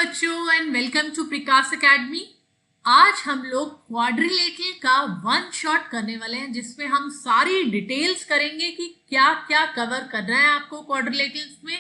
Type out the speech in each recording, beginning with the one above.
बच्चों and welcome to Prakash Academy. आज हम लोग क्वाड्रिलेटरल का वन शॉट करने वाले हैं जिसमें हम सारी डिटेल्स करेंगे कि क्या क्या कवर करना है आपको क्वाड्रिलेटरल्स में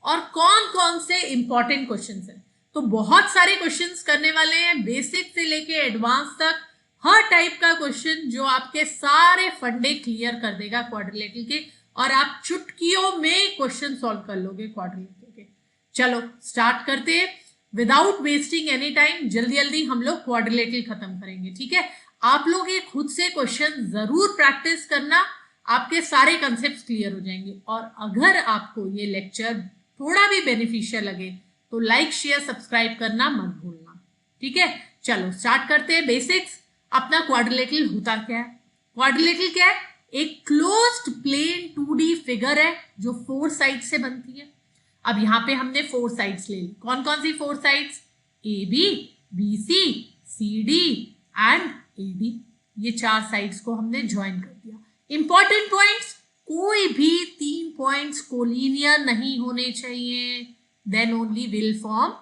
और कौन कौन से इंपॉर्टेंट क्वेश्चंस हैं। तो बहुत सारे क्वेश्चंस करने वाले हैं, बेसिक से लेके एडवांस तक हर टाइप का क्वेश्चन जो आपके सारे फंडे क्लियर कर देगा क्वाड्रिलेटरल के, और आप चुटकियों में क्वेश्चन सॉल्व कर लोगे क्वाड्रिलेटरल के। चलो स्टार्ट करते हैं विदाउट वेस्टिंग एनी टाइम। जल्दी जल्दी हम लोग क्वाड्रिलेटरल खत्म करेंगे, ठीक है। आप लोग ये खुद से क्वेश्चन जरूर प्रैक्टिस करना, आपके सारे कंसेप्ट क्लियर हो जाएंगे। और अगर आपको ये लेक्चर थोड़ा भी बेनिफिशियल लगे तो लाइक शेयर सब्सक्राइब करना मत भूलना, ठीक है। चलो स्टार्ट करते हैं बेसिक्स। अपना क्वाड्रिलेटरल होता क्या है? क्वाड्रिलेटरल क्या है? एक क्लोज्ड प्लेन 2D फिगर है जो 4 साइड से बनती है। अब यहां पे हमने 4 साइड्स ले ली। कौन कौन सी 4 sides? AB, BC, CD and AD। ये 4 साइड्स को हमने ज्वाइन कर दिया। इंपॉर्टेंट पॉइंट्स, कोई भी 3 पॉइंट्स कोलिनियर नहीं होने चाहिए, then only will form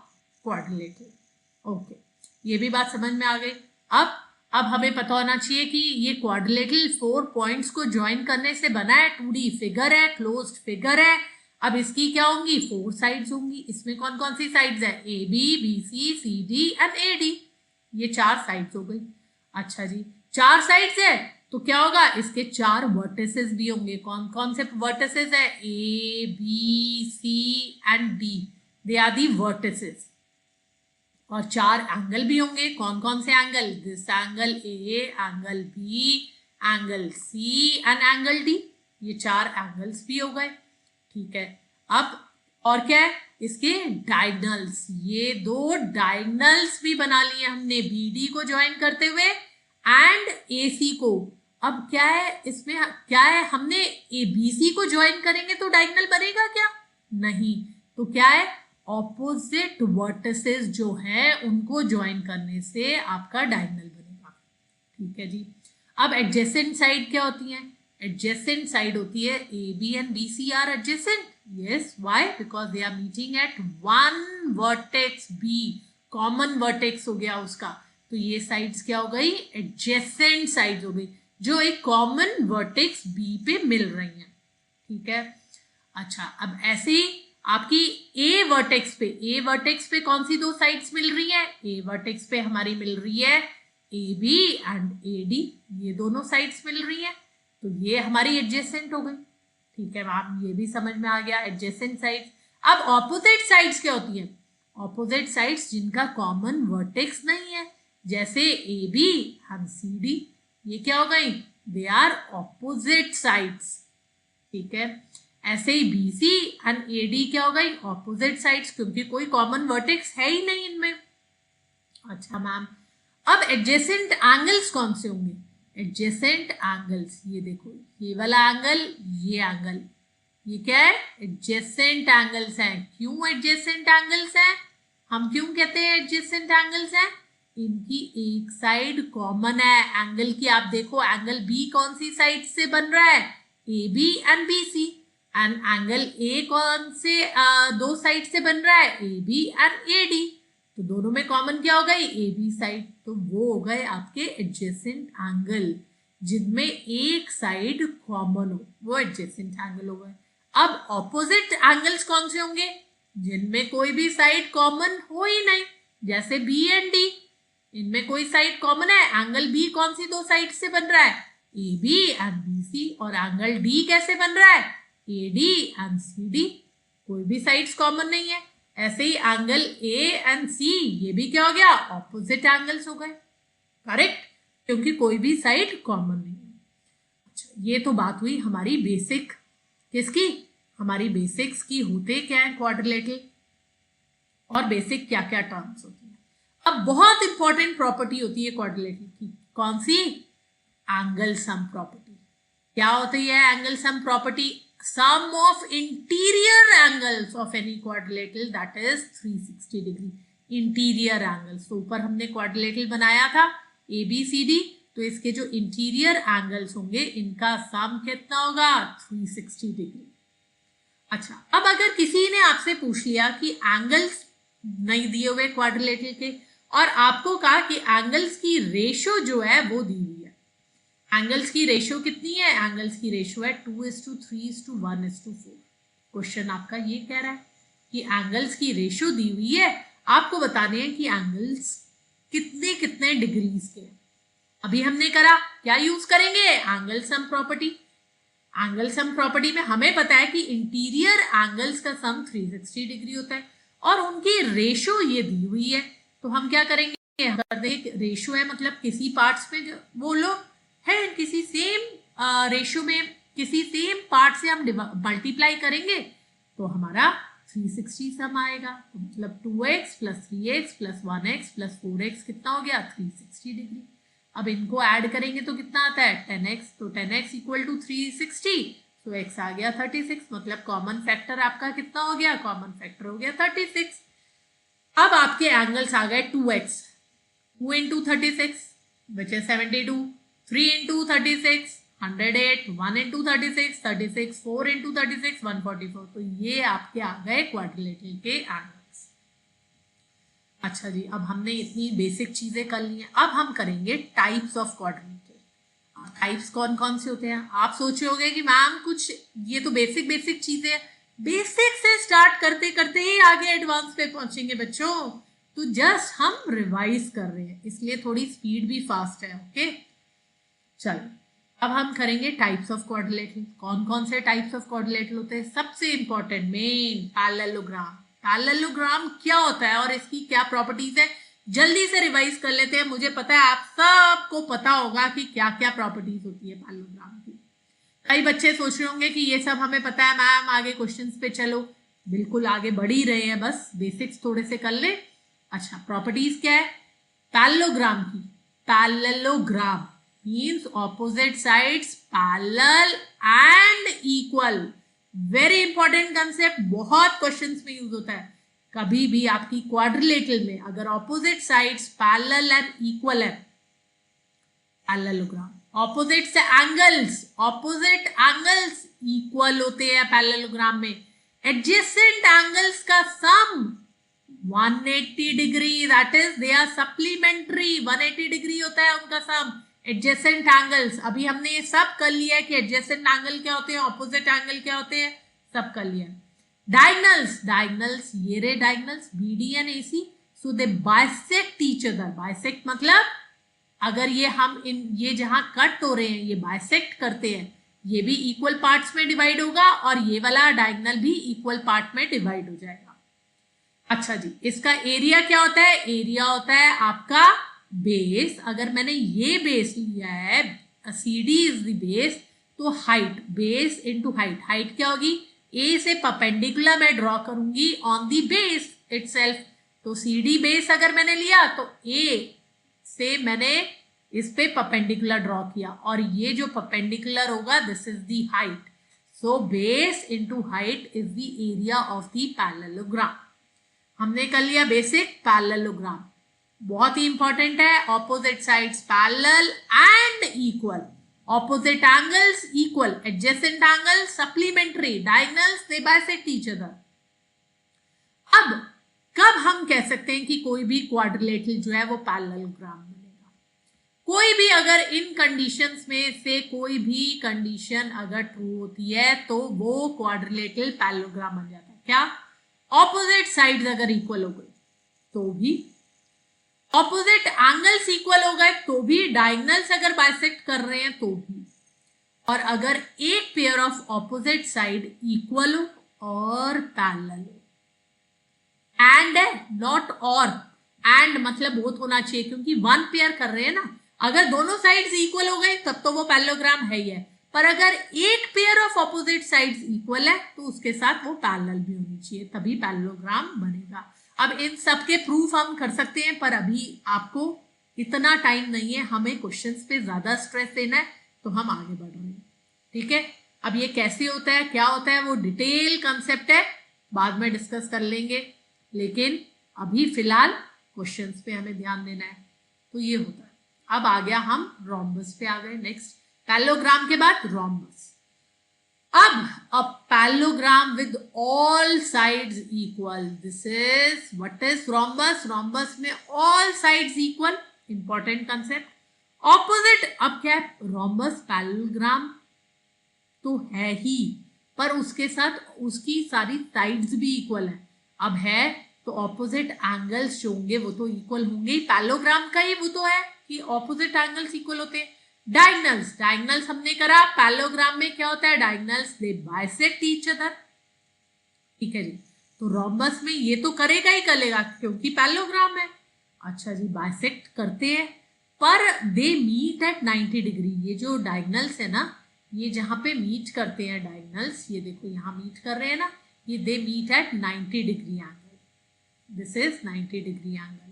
quadrilateral. Okay, ये भी बात समझ में आ गई। अब हमें पता होना चाहिए कि ये क्वाड्रिलेटरल 4 पॉइंट्स को ज्वाइन करने से बना है। 2D फिगर है, क्लोज्ड फिगर है। अब इसकी क्या होंगी? 4 साइड्स होंगी। इसमें कौन कौन सी साइड्स है? AB, BC, CD and AD। ये 4 साइड्स हो गई। अच्छा जी, 4 साइड्स है तो क्या होगा? इसके 4 वर्टिसेस भी होंगे। कौन कौन से वर्टिसेस है? A, B, C and D, they are the vertices. और 4 एंगल भी होंगे। कौन कौन से angle? This angle A, angle B, angle C and angle D। ये 4 एंगल्स भी हो गए, ठीक है। अब और क्या है? इसके डायगनल्स, ये 2 डायगनल्स भी बना लिए हमने, BD को ज्वाइन करते हुए एंड AC को। अब क्या है इसमें? क्या है? हमने ABC को ज्वाइन करेंगे तो डायगनल बनेगा क्या? नहीं। तो क्या है? ऑपोजिट वर्टिसेस जो है उनको ज्वाइन करने से आपका डायगनल बनेगा, ठीक है जी। अब एडजेसेंट साइड क्या होती है? एडजेसेंट साइड होती है AB and BC are adjacent. Yes, why? Because they are meeting at one vertex B, common vertex हो गया उसका। तो ये साइड्स क्या हो गई? एडजेसेंट साइड्स हो गई जो एक कॉमन वर्टेक्स B पे मिल रही हैं, ठीक है। अच्छा, अब ऐसे ही आपकी A वर्टेक्स पे कौन सी 2 साइड्स मिल रही है? A वर्टेक्स पे हमारी मिल रही है AB एंड AD, ये दोनों साइड्स मिल रही है। तो ये हमारी एडजेसेंट हो गई, ठीक है मैम। ये भी समझ में आ गया, एडजेसेंट साइड्स। अब ऑपोजिट साइड्स क्या होती है? ऑपोजिट साइड्स जिनका कॉमन वर्टेक्स नहीं है, जैसे AB एंड CD, ये क्या हो गई? दे आर ऑपोजिट साइड्स, ठीक है। ऐसे ही BC एंड AD क्या हो गई? ऑपोजिट साइड्स, क्योंकि कोई कॉमन वर्टेक्स है ही नहीं इनमें। अच्छा मैम, अब एडजेसेंट एंगल्स कौन से होंगे? एडजेसेंट एंगल्स, ये देखो, ये वाला एंगल, ये एंगल, ये क्या है? एडजेसेंट एंगल्स हैं। क्यों एडजेसेंट एंगल्स हैं? हम क्यों कहते हैं एडजेसेंट एंगल्स हैं? इनकी एक साइड कॉमन है एंगल की। आप देखो एंगल B कौन सी साइड से बन रहा है? AB and BC। And angle A कौन से 2 साइड से बन रहा है? AB and AD। तो दोनों में कॉमन क्या हो गई? AB side. तो वो हो गए आपके एडजेसेंट एंगल, जिनमें एक साइड कॉमन हो, वो एडजेसेंट एंगल हो गए। अब ऑपोजिट एंगल्स कौन से होंगे? जिनमें कोई भी साइड कॉमन हो ही नहीं, जैसे B एंड D। इनमें कोई साइड कॉमन है। एंगल B कौन सी 2 साइड से बन रहा है? AB and BC। और एंगल D कैसे बन रहा है? AD and CD। कोई भी साइड्स कॉमन नहीं है। ऐसे ही एंगल A एंड C, ये भी क्या हो गया? ऑपोजिट एंगल्स हो गए, करेक्ट, क्योंकि कोई भी साइड कॉमन नहीं है। अच्छा, ये तो बात हुई हमारी बेसिक किसकी? हमारी बेसिक्स की होते क्या है क्वाड्रिलेटरल, और बेसिक क्या क्या टर्म्स होती है। अब बहुत इंपॉर्टेंट प्रॉपर्टी होती है क्वाड्रिलेटरल की। कौन सी? Angle sum property. क्या होती है angle sum property? Sum of interior angles of any quadrilateral, that is 360 degree. Interior angles, तो ऊपर हमने क्वाड्रिलेटरल बनाया था ABCD, तो इसके जो इंटीरियर एंगल्स होंगे इनका सम कितना होगा? 360 डिग्री। अच्छा, अब अगर किसी ने आपसे पूछ लिया कि एंगल्स नहीं दिए हुए क्वाड्रिलेटरल के, और आपको कहा कि एंगल्स की रेशो जो है वो दी हुई है। एंगल्स की रेशो कितनी है? एंगल्स की रेशो है 2:3:1:4। क्वेश्चन आपका ये कह रहा है कि एंगल्स की रेशो दी हुई है, आपको बताने हैं कि एंगल्स कितने कितने डिग्रीज के हैं। अभी हमने करा क्या यूज करेंगे? Angle sum property. Angle sum property में हमें पता है कि इंटीरियर एंगल्स का सम 360 डिग्री होता है और उनकी रेशो ये दी हुई है। तो हम क्या करेंगे? अगर देख रेशो है मतलब किसी पार्ट्स में वो लोग है किसी सेम रेशो में किसी सेम पार्ट से हम मल्टीप्लाई करेंगे तो हमारा 360 सम आएगा। तो मतलब 2x plus 3x plus 1x plus 4x कितना हो गया? 360 डिग्री। अब इनको ऐड करेंगे तो कितना आता है? 10x। तो 10x इक्वल टू 360, तो x आ गया 36। मतलब कॉमन फैक्टर आपका कितना हो गया? कॉमन फैक्टर हो गया 36। अब आपके एंगल्स आ गए 2x, 2 into 36 which is 72, 3 into 36 108, 1 into 36 36, 4 into 36 144। तो ये आपके आ गए क्वाड्रिलेटरल के एंगल्स। अच्छा जी, अब हमने इतनी बेसिक चीजें कर ली हैं, अब हम करेंगे टाइप्स ऑफ क्वाड्रिलेटरल। टाइप्स कौन कौन से होते हैं? आप सोचे होंगे कि मैम कुछ ये तो बेसिक बेसिक चीजें, बेसिक से स्टार्ट करते करते ही आगे एडवांस पे पहुंचेंगे बच्चों। तो जस्ट हम रिवाइज कर रहे हैं, इसलिए थोड़ी स्पीड भी फास्ट है। ओके चलो, अब हम करेंगे टाइप्स ऑफ क्वाड्रिलेटरल। कौन कौन से टाइप्स ऑफ क्वाड्रिलेटरल होते हैं? सबसे इंपॉर्टेंट मेन पैरेललोग्राम। पैरेललोग्राम क्या होता है और इसकी क्या प्रॉपर्टीज है? जल्दी से रिवाइज कर लेते हैं। मुझे पता है आप सबको पता होगा कि क्या क्या प्रॉपर्टीज होती है पैरेललोग्राम की। कई बच्चे सोच रहे होंगे कि ये सब हमें पता है मैम, आगे क्वेश्चंस पे चलो। बिल्कुल आगे बढ़ ही रहे हैं, बस बेसिक्स थोड़े से कर ले। अच्छा, प्रॉपर्टीज क्या है पैरेललोग्राम की? Parallelogram means opposite sides parallel and equal। Very important concept, बहुत क्वेश्चंस में यूज होता है। कभी भी आपकी क्वाड्रिलेटरल में अगर opposite sides parallel and equal है, पैरेललोग्राम ऑपोजिट से ऑपोजिट एंगल्स इक्वल होते हैं पैरेललोग्राम में। एडजेसेंट एंगल्स का sum 180 degree, that is they are supplementary. 180 degree होता है उनका सम। एडजेसेंट एंगल्स, अभी हमने ये सब कर लिया है कि एडजेसेंट एंगल क्या होते हैं, ऑपोजिट एंगल क्या होते हैं, सब कर लिया। डायगनल्स ये रे diagonals BD and AC, so they bisect each other. Bisect मतलब अगर ये हम ये जहां कट हो रहे हैं ये बाइसेक्ट करते हैं, ये भी इक्वल पार्ट्स में डिवाइड होगा और ये वाला डायगनल भी इक्वल पार्ट में डिवाइड हो जाएगा। अच्छा जी, इसका एरिया क्या होता है? एरिया होता है आपका बेस। अगर मैंने ये बेस लिया है, CD इज द बेस, तो height, base into height. Height क्या होगी? ए से परपेंडिकुलर मैं ड्रॉ करूंगी ऑन द बेस इटसेल्फ। तो CD बेस अगर मैंने लिया तो ए से मैंने इस पे परपेंडिकुलर ड्रॉ किया और ये जो परपेंडिकुलर होगा this is the height. So base into height is the area of the parallelogram. हमने कर लिया बेसिक पैरेललोग्राम। बहुत ही इंपॉर्टेंट है, opposite sides parallel and equal, opposite angles equal, adjacent angles supplementary, diagonals they bisect each other. अब कब हम कह सकते हैं कि कोई भी क्वाड्रिलेटरल जो है वो पैरेललोग्राम बनेगा? कोई भी अगर इन कंडीशंस में से कोई भी कंडीशन अगर ट्रू होती है तो वो क्वाड्रिलेटरल पैरेललोग्राम बन जाता है। क्या? ऑपोजिट साइड्स अगर इक्वल हो गई तो भी, ऑपोजिट एंगल्स इक्वल हो गए तो भी, डायगोनल्स अगर बाइसेक्ट कर रहे हैं तो भी, और अगर एक pair of opposite side equal हो और पैरेलल हो। एंड नॉट और, एंड मतलब बोथ होना चाहिए क्योंकि वन पेयर कर रहे हैं ना। अगर दोनों साइड्स इक्वल हो गए तब तो वो पैरेललोग्राम है ही है, पर अगर एक pair of opposite sides equal है तो उसके साथ वो पैरेलल भी होनी चाहिए, तभी पैरेललोग्राम बनेगा। अब इन सब के प्रूफ हम कर सकते हैं पर अभी आपको इतना टाइम नहीं है, हमें क्वेश्चंस पे ज्यादा स्ट्रेस देना है तो हम आगे बढ़ रहे हैं। ठीक है, अब ये कैसे होता है क्या होता है वो डिटेल कंसेप्ट है, बाद में डिस्कस कर लेंगे, लेकिन अभी फिलहाल क्वेश्चंस पे हमें ध्यान देना है। तो ये होता है। अब आ गया हम रोम्बस पे आ गए। नेक्स्ट पैरेललोग्राम के बाद रोम्बस। अब a parallelogram with all sides equal. This is what is rhombus. Rhombus में all sides equal. Important concept. Opposite अब क्या है? Rhombus parallelogram तो है ही, पर उसके साथ उसकी सारी साइड्स भी इक्वल है. अब है तो ऑपोजिट एंगल्स जो होंगे वो तो इक्वल होंगे ही. पैरेललोग्राम का ही वो तो है कि ऑपोजिट एंगल्स इक्वल होते हैं. डायगनल्स, डायगनल्स हमने करा. पैरेललोग्राम में क्या होता है? डायगनल्स दे बाइसेक्ट ईच अदर. ठीक है जी. तो रोम्बस में ये तो करेगा ही करेगा क्योंकि पैरेललोग्राम है. अच्छा जी, बाइसेक्ट करते हैं पर दे मीट एट 90 डिग्री. ये जो डायगनल्स है ना, ये जहां पे मीट करते हैं डायगनल्स, ये देखो यहाँ मीट कर रहे हैं ना, ये they meet at 90 degree angle. This is 90 degree angle.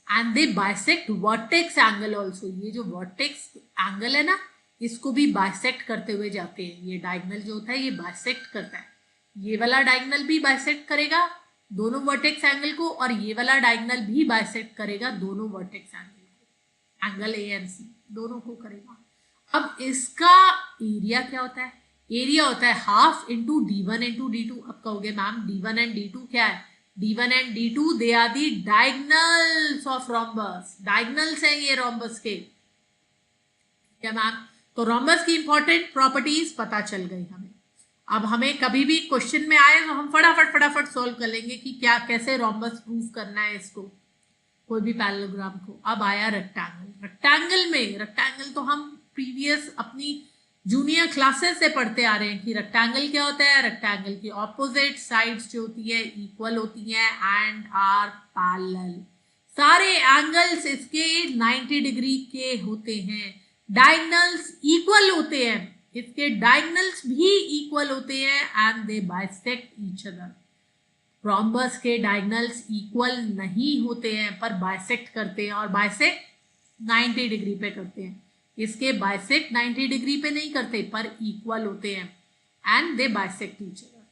And they bisect vertex angle also. ये जो वर्टेक्स एंगल है ना, इसको भी बाइसेक्ट करते हुए जाते हैं. ये डायगनल जो होता है ये बाइसेक्ट करता है. ये वाला डायगनल भी बाइसेक्ट करेगा दोनों वर्टेक्स एंगल को, और ये वाला डायगनल भी बाइसेक्ट करेगा दोनों वर्टेक्स एंगल को. एंगल ए एंड सी दोनों को करेगा. अब इसका एरिया क्या होता है? एरिया होता है half into d1 into d2. अब कहोगे मैम d1 एंड d2 क्या है? d1 and d2 they are the diagonals of rhombus. Diagonals हैं ये रोम्बस के. क्या मैम? तो रोम्बस की इंपॉर्टेंट प्रॉपर्टीज पता चल गई हमें. अब हमें कभी भी क्वेश्चन में आए तो हम फटाफट सोल्व कर लेंगे कि क्या कैसे रोम्बस प्रूव करना है इसको, कोई भी पैरेललोग्राम को. अब आया रेक्टेंगल. रेक्टेंगल में, रेक्टेंगल तो हम प्रीवियस अपनी जूनियर क्लासेस से पढ़ते आ रहे हैं कि रेक्टेंगल क्या होता है. रेक्टेंगल की ऑपोजिट साइड्स जो होती है इक्वल होती हैं एंड आर पैरेलल. सारे एंगल्स इसके 90 डिग्री के होते हैं. डायगनल्स इक्वल होते हैं, इसके डायगनल्स भी इक्वल होते हैं and they bisect each other. Rhombus के डायगनल्स इक्वल नहीं होते हैं पर बाइसेक्ट करते हैं, और बाइसेक्ट 90 डिग्री पे करते हैं. इसके बाइसेक्ट 90 डिग्री पे नहीं करते पर इक्वल होते हैं and they bisect each other.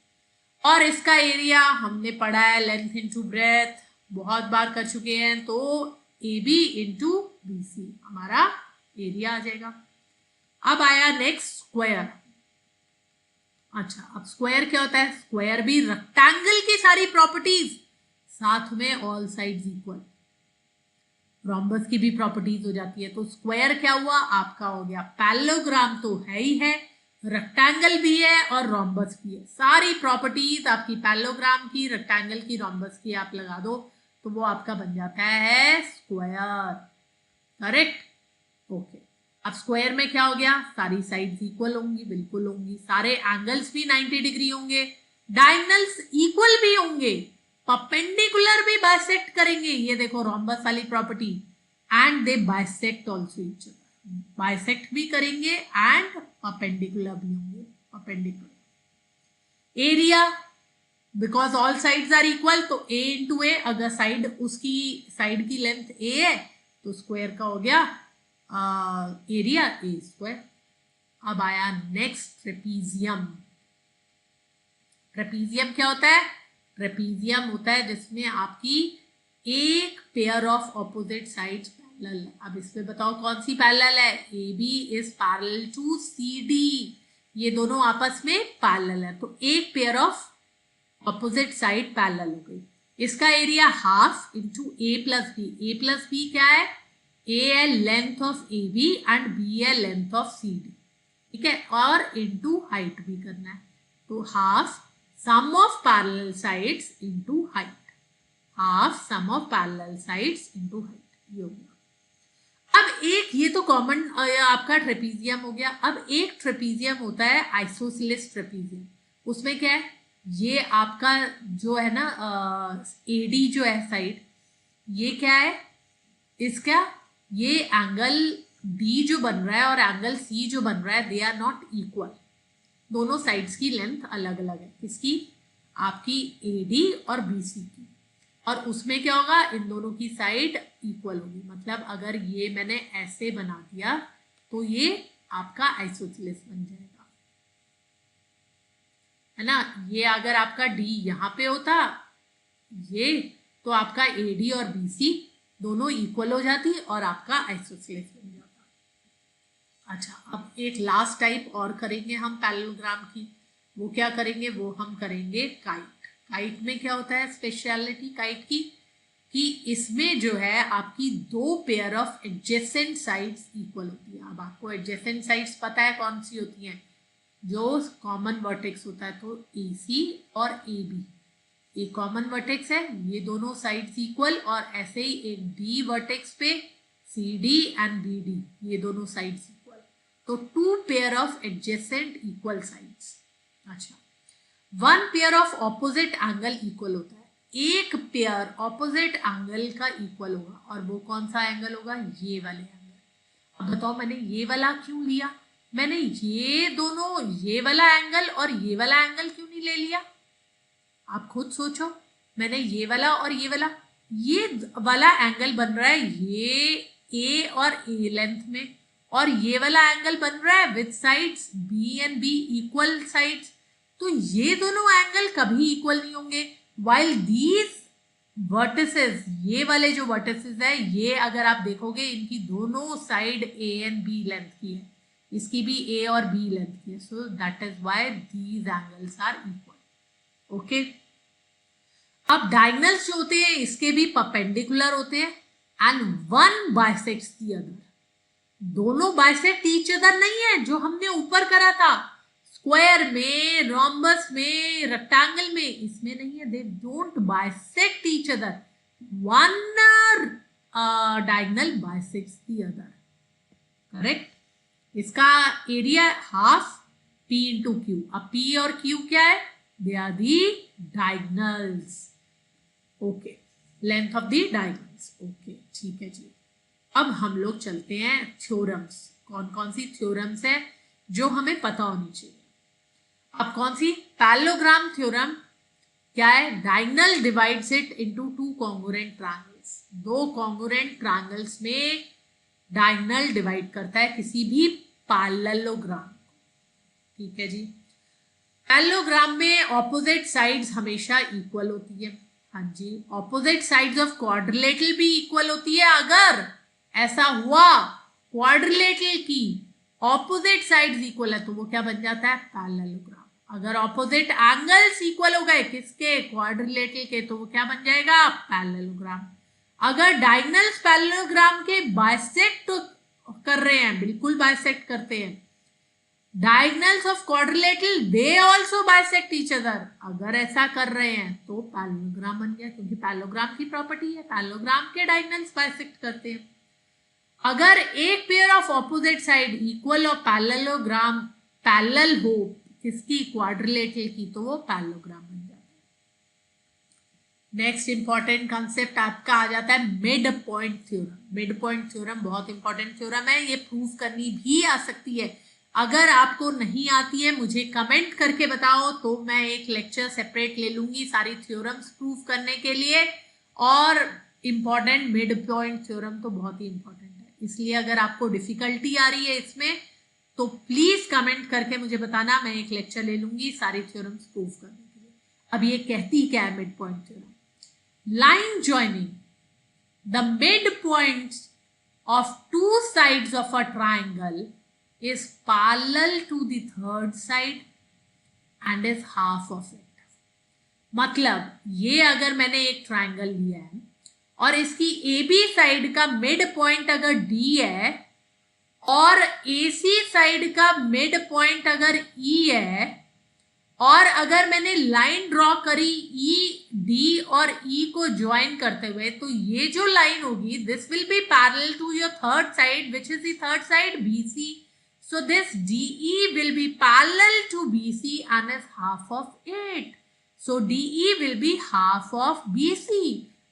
और इसका एरिया हमने पढ़ा है लेंथ इंटू ब्रेथ, बहुत बार कर चुके हैं. तो A B into B C हमारा एरिया आ जाएगा. अब आया नेक्स्ट स्क्वायर. अच्छा, अब स्क्वायर क्या होता है? स्क्वायर भी रेक्टेंगल की सारी प्रॉपर्टीज, साथ में ऑल साइड्स इक्वल. रोम्बस की भी प्रॉपर्टीज हो जाती है. तो स्क्वायर क्या हुआ? आपका हो गया पैरेललोग्राम तो है ही है, रेक्टेंगल भी है और रोम्बस भी है. सारी प्रॉपर्टीज आपकी पैरेललोग्राम की, रेक्टेंगल की, रोम्बस की आप लगा दो तो वो आपका बन जाता है स्क्वायर. करेक्ट? ओके. अब स्क्वायर में क्या हो गया? सारी साइड्स इक्वल होंगी, बिल्कुल होंगी. सारे एंगल्स भी 90 डिग्री होंगे, डायगनल्स इक्वल भी होंगे, परपेंडिकुलर भी बाइसेक्ट करेंगे. ये देखो रोम्बस वाली property. And they bisect also each other. Bisect भी करेंगे एंड परपेंडिकुलर भी होंगे. Perpendicular. Area, because all sides are equal, तो ए इंटू ए. अगर साइड, उसकी साइड की लेंथ ए है तो स्क्वायर का हो गया एरिया ए स्क्वायर. अब आया नेक्स्ट ट्रेपीजियम. ट्रेपीजियम क्या होता है? ट्रेपीजियम होता है जिसमें आपकी एक pair of opposite sides parallel है. अब इसमें बताओ कौन सी पैरेलल है? A B is parallel to C D. ये दोनों आपस में पैरेलल है तो एक pair of opposite side parallel हो गई. इसका area half into A plus B. A plus B क्या है? ए है length of A B and B है लेंथ ऑफ सी डी. ठीक है, और इंटू हाइट भी करना है. तो half sum of parallel sides into height. Half sum of parallel sides into height. ये हो गया. अब एक, ये तो कॉमन आपका ट्रेपीजियम हो गया. अब एक ट्रेपीजियम होता है आइसोसेलेस ट्रेपीजियम. उसमें क्या है? ये आपका जो है ना एडी जो है साइड, ये क्या है? इसका ये एंगल डी जो बन रहा है और एंगल सी जो बन रहा है, दे आर नॉट इक्वल. दोनों साइड्स की लेंथ अलग अलग है. किसकी? आपकी एडी और बीसी की. और उसमें क्या होगा? इन दोनों की साइड इक्वल होगी. मतलब अगर ये मैंने ऐसे बना दिया तो ये आपका आइसोसेलेस बन जाएगा, है ना. ये अगर आपका डी यहाँ पे होता ये, तो आपका एडी और बीसी दोनों इक्वल हो जाती और आपका आइसोसेलेस बन जाता. अच्छा, अब एक लास्ट टाइप और करेंगे हम पैरेललोग्राम की. वो क्या करेंगे, वो हम करेंगे काइट। काइट में क्या होता है स्पेशलिटी काइट की, कि इसमें जो है आपकी दो pair of adjacent sides equal होती है। अब आपको एडजेसेंट साइड्स पता है कौन सी होती हैं, जो कॉमन वर्टेक्स होता है, तो AC और AB ये कॉमन वर्टेक्स है, ये दोनों साइड्स इक्वल, और ऐसे ही एक D वर्टेक्स पे CD एंड BD ये दोनों साइड्स इक्वल, तो two pair of adjacent equal sides. अच्छा, one pair of opposite angle equal होता है, एक पेयर ऑपोजिट एंगल का इक्वल होगा, और वो कौन सा एंगल होगा, ये वाले एंगल। अब बताओ मैंने ये वाला क्यों लिया, मैंने ये दोनों, ये वाला एंगल और ये वाला एंगल क्यों नहीं ले लिया, आप खुद सोचो। मैंने ये वाला और ये वाला एंगल बन रहा है ये A और A लेंथ में, और ये वाला एंगल बन रहा है with sides B and B equal sides, तो ये दोनों एंगल कभी इक्वल नहीं होंगे। while these vertices, ये वाले जो vertices है, ये अगर आप देखोगे इनकी दोनों side A and B length की है, इसकी भी A और B लेंथ की है, so that is why these angles are equal. Okay, अब डायगोनल्स जो होते हैं इसके भी परपेंडिकुलर होते हैं, and one bisects the other, दोनों बाइसेक्ट ईच अदर नहीं है जो हमने ऊपर करा था स्क्वायर में, रोम्बस में, रेक्टेंगल में, इसमें नहीं है, they don't bisect each other, one diagonal bisects the other, correct. इसका area half P into Q, अब P और Q क्या है, they are the diagonals, okay, length of the diagonals, okay ठीक है जी। अब हम लोग चलते हैं थ्योरम्स, कौन कौन सी थ्योरम्स है जो हमें पता होनी चाहिए। अब कौन सी, पैरेललोग्राम थ्योरम क्या है, diagonal divides it into two congruent triangles, दो कॉन्ग्रुएंट ट्रायंगल्स में डायगोनल डिवाइड करता है किसी भी पैरेललोग्राम, ठीक है जी। पैरेललोग्राम में ऑपोजिट साइड्स हमेशा इक्वल होती है, हाँ जी, ऑपोजिट साइड्स ऑफ क्वाड्रिलेटरल भी इक्वल होती है। अगर ऐसा हुआ क्वाड्रिलेटरल की ऑपोजिट साइड्स इक्वल है तो वो क्या बन जाता है, पैरेललोग्राम। अगर ऑपोजिट एंगल्स इक्वल हो गए किसके, क्वाड्रिलेटरल के, तो वो क्या बन जाएगा, पैरेललोग्राम। अगर डायगोनल्स पैरेललोग्राम के बाइसेक्ट कर रहे हैं, बिल्कुल बाइसेक्ट करते हैं, diagonals of quadrilateral they also bisect each other, अगर ऐसा कर रहे हैं तो पैरेललोग्राम बन गया, क्योंकि पैरेललोग्राम की प्रॉपर्टी है, पैरेललोग्राम के डायगोनल्स बाइसेक्ट करते हैं। अगर एक pair of opposite side equal और पैरेललोग्राम पैरेलल हो किसकी, क्वाड्रिलेटरल की, तो वो पैरेललोग्राम बन जाता है। नेक्स्ट इंपॉर्टेंट कंसेप्ट आपका आ जाता है mid point theorem. Mid point theorem बहुत इंपॉर्टेंट थ्योरम है, ये प्रूव करनी भी आ सकती है। अगर आपको नहीं आती है मुझे कमेंट करके बताओ, तो मैं एक लेक्चर सेपरेट ले लूंगी सारी थ्योरम्स प्रूव करने के लिए। और इंपॉर्टेंट मिड पॉइंट थ्योरम तो बहुत ही इंपॉर्टेंट है, इसलिए अगर आपको डिफिकल्टी आ रही है इसमें तो प्लीज कमेंट करके मुझे बताना, मैं एक लेक्चर ले लूंगी सारी थ्योरम्स प्रूव करने के लिए। अब ये कहती क्या है mid point theorem, line joining the mid points of two sides of a triangle is parallel to the third side and is half of it। मतलब ये अगर मैंने एक ट्राइंगल लिया है और इसकी AB साइड का मिड पॉइंट अगर D है और AC साइड का मिड पॉइंट अगर E है, और अगर मैंने लाइन ड्रॉ करी D और E को ज्वाइन करते हुए, तो ये जो लाइन होगी this will be parallel to your third side, which is the third side, BC। So this DE will be parallel to BC and is half of it. So DE will be half of BC.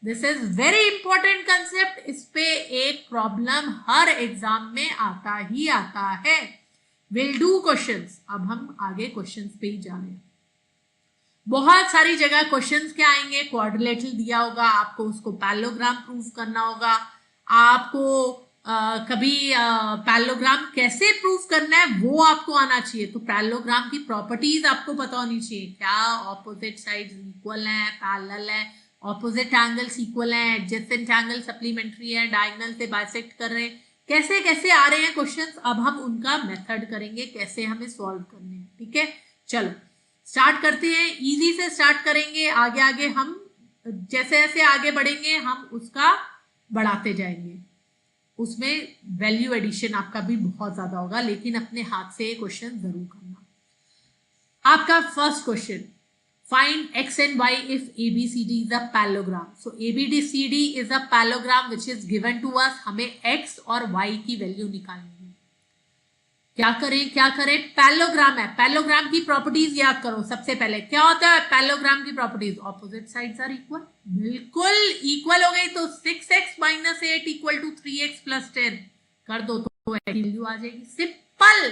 This is very important concept. इस पे एक problem हर exam में आता ही आता है। We'll do questions. अब हम आगे क्वेश्चंस पे ही जा रहे हैं। बहुत सारी जगह क्वेश्चंस क्या आएंगे, क्वाड्रिलेटरल दिया होगा, आपको उसको पैरेललोग्राम प्रूव करना होगा, आपको कभी पैरेललोग्राम कैसे प्रूव करना है वो आपको आना चाहिए। तो पैरेललोग्राम की प्रॉपर्टीज आपको पता होनी चाहिए, क्या ऑपोजिट साइड्स इक्वल हैं, पैरेलल है, ऑपोजिट एंगल्स इक्वल हैं, एडजेसेंट एंगल सप्लीमेंट्री है, डायगोनल से बाइसेक्ट कर रहे हैं, कैसे कैसे आ रहे हैं क्वेश्चंस। अब हम उनका मेथड करेंगे, कैसे हमें सॉल्व करने हैं, ठीक है। चलो स्टार्ट करते हैं, इजी से स्टार्ट करेंगे, आगे आगे हम जैसे जैसे आगे बढ़ेंगे हम उसका बढ़ाते जाएंगे, उसमें वैल्यू एडिशन आपका भी बहुत ज्यादा होगा, लेकिन अपने हाथ से ये क्वेश्चन जरूर करना। आपका first question, find x and y if ABCD is a parallelogram. So ABCD is a parallelogram which is given to us. हमें x और y की वैल्यू निकालनी है। क्या करें, पैरेललोग्राम है, पैरेललोग्राम की प्रॉपर्टीज याद करो। सबसे पहले क्या होता है पैरेललोग्राम की properties, opposite sides are equal, बिल्कुल इक्वल हो गई तो 6x minus 8 equal to 3x plus 10 कर दो तो वैल्यू आ जाएगी। सिंपल,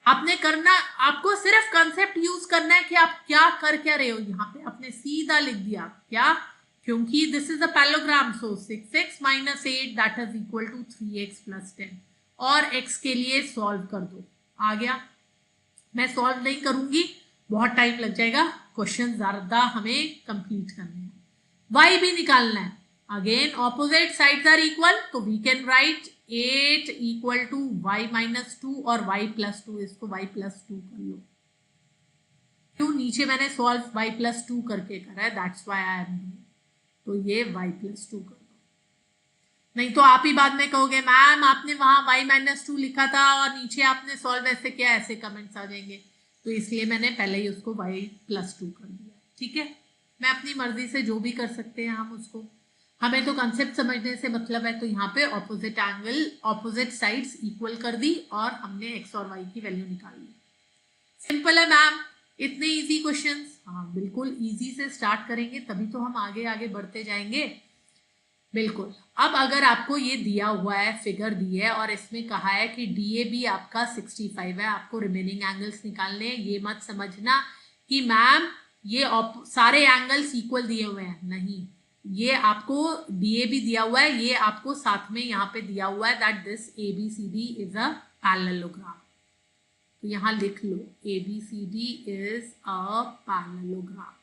आपने करना, आपको सिर्फ कंसेप्ट यूज करना है कि आप क्या कर क्या रहे हो। यहाँ पे आपने सीधा लिख दिया क्या, क्योंकि this is a parallelogram, so 6x minus 8 that is equal to 3x plus 10 और x के लिए सॉल्व कर दो, आ गया। मैं सॉल्व नहीं करूंगी, बहुत टाइम लग जाएगा, क्वेश्चन ज्यादा हमें कंप्लीट करने हैं। y भी निकालना है, again opposite sides are equal, तो we can write 8 equal to y minus 2 और y प्लस 2, इसको y प्लस 2 कर लो। क्यों, नीचे मैंने सॉल्व y प्लस 2 करके करा है, that's why I am doing, तो ये y प्लस 2 कर दो। नहीं तो आप ही बाद में कहोगे मैम आपने वहां y माइनस 2 लिखा था और नीचे आपने सॉल्व ऐसे किया, ऐसे कमेंट्स आ जाएंगे, तो इसलिए मैंने पहले ही उसको y प्लस 2 कर दिया। ठीक है, मैं अपनी मर्जी से जो भी कर सकते हैं हम उसको, हमें तो कंसेप्ट समझने से मतलब है। तो यहाँ पे opposite angle, opposite sides equal कर दी और हमने x और y की वैल्यू निकाल ली। सिंपल है मैम, इतने इजी क्वेश्चंस। हाँ बिल्कुल, इजी से स्टार्ट करेंगे तभी तो हम आगे आगे बढ़ते जाएंगे। बिल्कुल, अब अगर आपको ये दिया हुआ है, फिगर दी है और इसमें कहा है कि DAB आपका 65 है, आपको रिमेनिंग एंगल्स निकालने हैं। ये मत समझना कि मैम ये सारे एंगल्स इक्वल दिए हुए हैं, नहीं, ये आपको DAB दिया हुआ है, ये आपको साथ में यहाँ पे दिया हुआ है that this ABCD is a parallelogram, तो यहाँ लिख लो ABCD इज अ पैरेललोग्राम।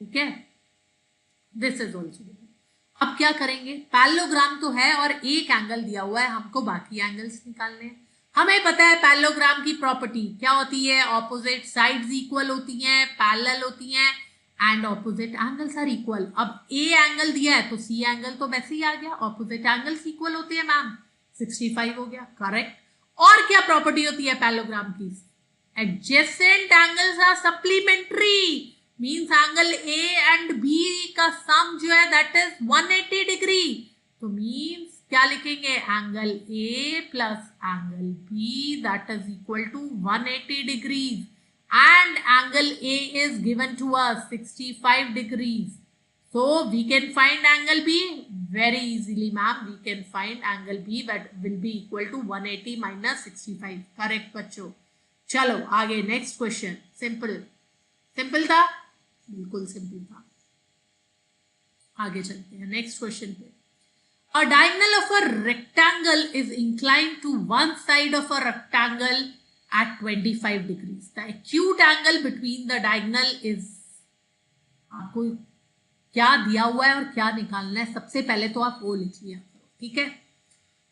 ठीक है, दिस इज ऑल्सो। अब क्या करेंगे, पैरेललोग्राम तो है और एक एंगल दिया हुआ है, हमको बाकी एंगल्स निकालने हैं। हमें पता है पैरेललोग्राम की प्रॉपर्टी क्या होती है, ऑपोजिट साइड्स इक्वल होती हैं, पैरेलल होती हैं and opposite angles are equal. अब ए एंगल दिया है तो सी एंगल तो वैसे ही आ गया, ऑपोजिट एंगल्स इक्वल होते हैं मैम, 65 हो गया, करेक्ट। और क्या प्रॉपर्टी होती है पैरेललोग्राम की, adjacent angles are supplementary, means angle A and B का सम जो है दैट इज 180 डिग्री, तो मीन्स क्या लिखेंगे, angle A plus angle B that is equal to 180 degrees and angle A is given to us 65 degrees, so we can find angle B very easily ma'am, we can find angle B that will be equal to 180 minus 65, correct बच्चों। चलो आगे next question, simple था, बिल्कुल simple था। आगे चलते हैं next question पे। A diagonal of a rectangle is inclined to one side of a rectangle at 25 degrees. The acute angle between the diagonal is, आपको क्या दिया हुआ है और क्या निकालना है, सबसे पहले तो आप वो लिख लिया करो। ठीक है,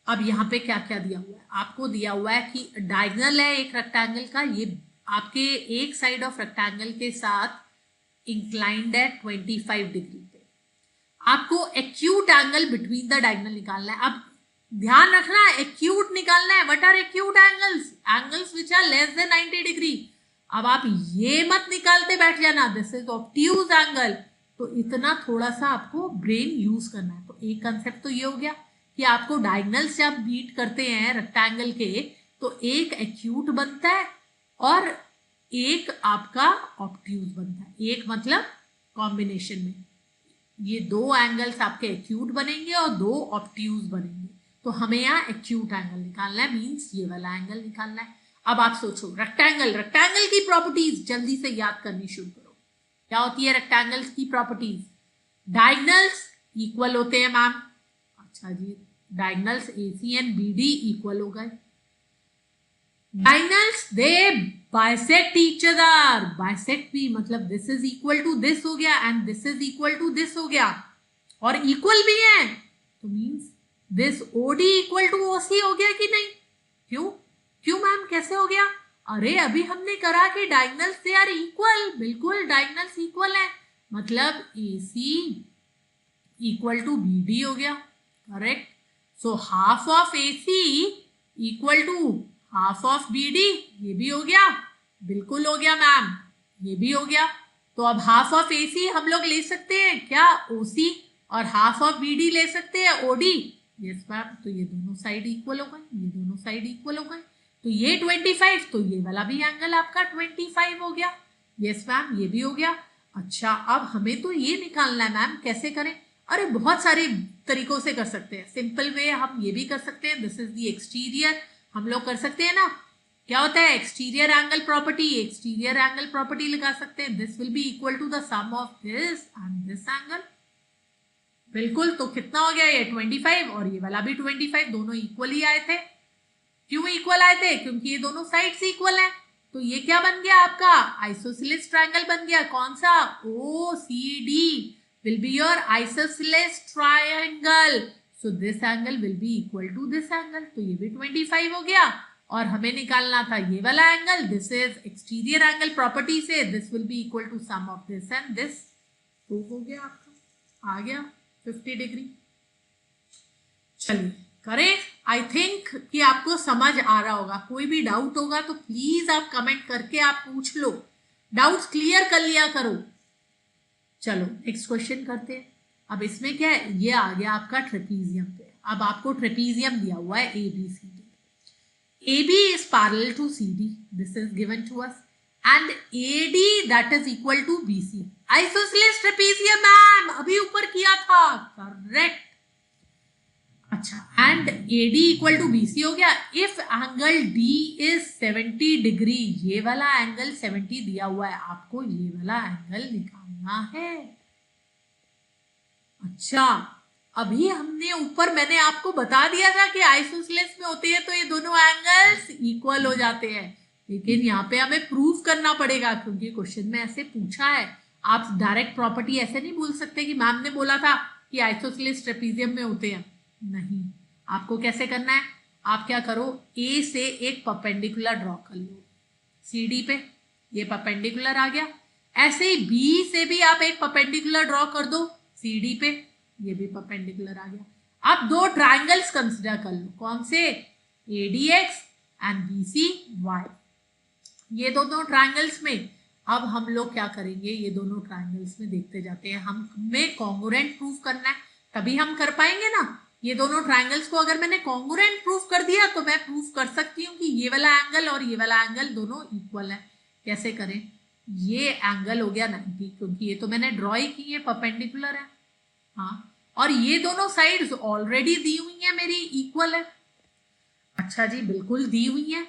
अब यहाँ पे क्या क्या दिया हुआ है, आपको दिया हुआ है कि डायगोनल है एक रेक्टेंगल का, ये आपके एक साइड ऑफ रेक्टेंगल के साथ इंक्लाइंड है 25 डिग्री पे। आपको acute angle between the diagonal निकालना है। अब ध्यान रखना, एक्यूट निकालना है। What are acute angles, angles which are less than 90 degree. अब आप ये मत निकालते बैठ जाना दिस इज ऑब्ट्यूज एंगल, तो इतना थोड़ा सा आपको ब्रेन यूज करना है। तो एक कंसेप्ट तो ये हो गया कि आपको डायगोनल्स जब बीट करते हैं रेक्टेंगल के तो एक एक्यूट बनता है और एक आपका ऑब्ट्यूज बनता है, एक मतलब कॉम्बिनेशन में ये दो एंगल्स आपके एक्यूट बनेंगे और दो ऑब्ट्यूज बनेंगे। तो हमें यहाँ एक्यूट एंगल निकालना है, मींस ये वाला एंगल निकालना है। अब आप सोचो रेक्टेंगल की प्रॉपर्टीज जल्दी से याद करनी शुरू करो। क्या होती है रेक्टेंगल्स की प्रॉपर्टीज, डायगोनल्स इक्वल होते हैं मैम, अच्छा जी, diagonals AC and BD equal हो गए। Diagonals they bisect each other, bisect भी मतलब this is equal to this हो गया and this is equal to this हो गया और इक्वल भी है, तो means this OD equal to OC हो गया कि नहीं, क्यों मैम कैसे हो गया, अरे अभी हमने करा कि डायगोनल्स दे आर इक्वल, बिल्कुल डायगोनल्स इक्वल है, मतलब AC इक्वल टू BD हो गया, correct. So half of AC equal to half of BD, ये भी हो गया, बिल्कुल हो गया मैम, ये भी हो गया। तो अब हाफ ऑफ AC हम लोग ले सकते हैं क्या, OC, और हाफ ऑफ BD ले सकते हैं OD। यस मैम, तो ये दोनों साइड इक्वल हो गए, ये दोनों साइड इक्वल हो गए, तो ये 25, तो ये वाला भी एंगल आपका 25 हो गया। यस मैम, ये भी हो गया। अच्छा, अब हमें तो ये निकालना है मैम, कैसे करें? अरे बहुत सारे तरीकों से कर सकते हैं। सिंपल वे हम ये भी कर सकते हैं, दिस इज द एक्सटीरियर, हम लोग कर सकते हैं ना, क्या होता है exterior angle property, exterior angle property लगा सकते हैं, this will be equal to the sum of this and this angle. बिल्कुल, तो कितना हो गया, ये 25 और ये वाला भी 25, दोनों इक्वल ही आए थे। क्यों इक्वल आए थे? क्योंकि ये दोनों साइड्स इक्वल है। तो ये क्या बन गया आपका, आइसोसेलेस ट्रायंगल बन गया। कौन सा, OCD will be your isosceles triangle. So this angle will be equal to this angle. तो ये भी 25 हो गया, और हमें निकालना था ये वाला angle, this is exterior angle property से, this will be equal to sum of this and this. Proof हो गया आपका, आ गया 50 डिग्री। चलिए करें, आई थिंक कि आपको समझ आ रहा होगा। कोई भी डाउट होगा तो प्लीज आप कमेंट करके आप पूछ लो, डाउट्स क्लियर कर लिया करो। चलो नेक्स्ट क्वेश्चन करते हैं। अब इसमें क्या है, ये आ गया आपका ट्रेपीजियम पे। अब आपको ट्रेपीजियम दिया हुआ है ABCD, AB is parallel to CD, this is given to us, and AD that is equal to BC, isosceles trapezium ma'am, अभी ऊपर किया था, करेक्ट। अच्छा, and AD equal to BC हो गया। If angle D is 70 degree, ये वाला angle 70 दिया हुआ है, आपको ये वाला एंगल निकालना है। अच्छा, अभी हमने ऊपर मैंने आपको बता दिया था कि आइसोसेलेस में होते हैं तो ये दोनों एंगल्स इक्वल हो जाते हैं, लेकिन यहाँ पे हमें प्रूफ करना पड़ेगा क्योंकि क्वेश्चन में ऐसे पूछा है। आप डायरेक्ट प्रॉपर्टी ऐसे नहीं बोल सकते कि मैम ने बोला था कि आइसोसेलेस ट्रेपीजियम में होते हैं, नहीं। आपको कैसे करना है, आप क्या करो, A से एक परपेंडिकुलर ड्रॉ कर लो CD पे, ये परपेंडिकुलर आ गया। ऐसे ही B से भी आप एक परपेंडिकुलर ड्रॉ कर दो CD पे, ये भी परपेंडिकुलर आ गया। अब दो ट्राइंगल्स कंसिडर कर लो, कौन से, ADX एंड BCY। ये दोनों ट्राइंगल्स में अब हम लोग क्या करेंगे, ये दोनों ट्राइंगल्स में देखते जाते हैं, हमें कॉन्ग्रुएंट प्रूफ करना है, तभी हम कर पाएंगे ना। ये दोनों ट्राइंगल्स को अगर मैंने कॉन्ग्रुएंट प्रूफ कर दिया तो मैं प्रूफ कर सकती हूँ कि ये वाला एंगल और ये वाला एंगल दोनों इक्वल है। कैसे करें, ये एंगल हो गया 90, क्योंकि ये तो मैंने ड्रॉ ही की है, परपेंडिकुलर है, हाँ, और ये दोनों साइड्स ऑलरेडी दी हुई है मेरी, इक्वल है। अच्छा जी, बिल्कुल दी हुई है।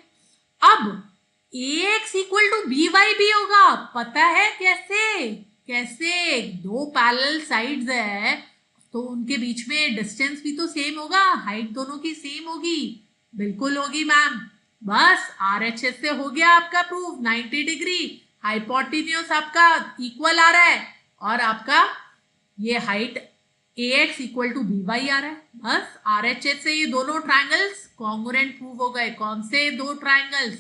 अब AX इक्वल टू BY भी होगा, पता है कैसे, कैसे, दो पैरेलल साइड्स है तो उनके बीच में डिस्टेंस भी तो सेम होगा, हाइट दोनों की सेम होगी, बिल्कुल होगी मैम। बस RHS से हो गया आपका प्रूफ, 90 डिग्री, हाइपोटेन्यूज आपका इक्वल आ रहा है, और आपका ये height AX equal to BY आ रहा है। बस RHS से ये दोनों ट्राइंगल्स कॉन्ग्रुएंट प्रूव हो गए। कौन से दो triangles,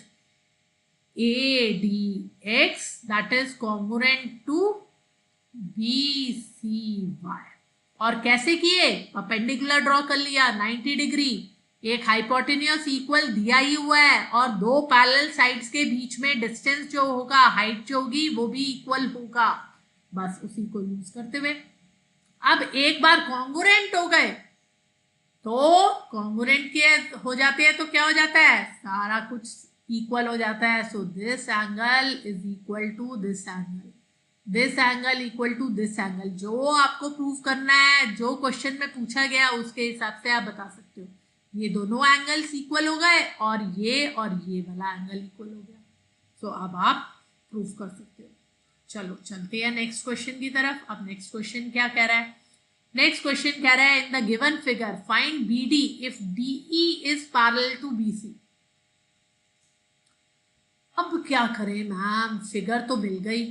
ADX that is congruent to BCY। और कैसे किए, परपेंडिकुलर ड्रॉ कर लिया 90 डिग्री, एक हाइपोटेन्यूस इक्वल दिया ही हुआ है, और दो पैरेलल साइड्स के बीच में डिस्टेंस जो होगा, हाइट जो होगी वो भी इक्वल होगा, बस उसी को यूज करते हुए। अब एक बार कॉन्ग्रुएंट हो गए तो कॉन्ग्रुएंट के हो जाते हैं तो क्या हो जाता है, सारा कुछ इक्वल हो जाता है। So this angle is equal to this angle, this angle equal to this angle. जो आपको प्रूफ करना है, जो क्वेश्चन में पूछा गया उसके हिसाब से आप बता सकते हो। ये दोनों एंगल्स इक्वल हो गए और ये वाला एंगल इक्वल हो गया। सो अब आप प्रूफ कर सकते हो। चलो चलते हैं नेक्स्ट क्वेश्चन की तरफ। अब नेक्स्ट क्वेश्चन क्या कह रहा है, नेक्स्ट क्वेश्चन कह रहा है in the given figure find BD if DE is parallel to BC। अब क्या करें मैम, फिगर तो मिल गई,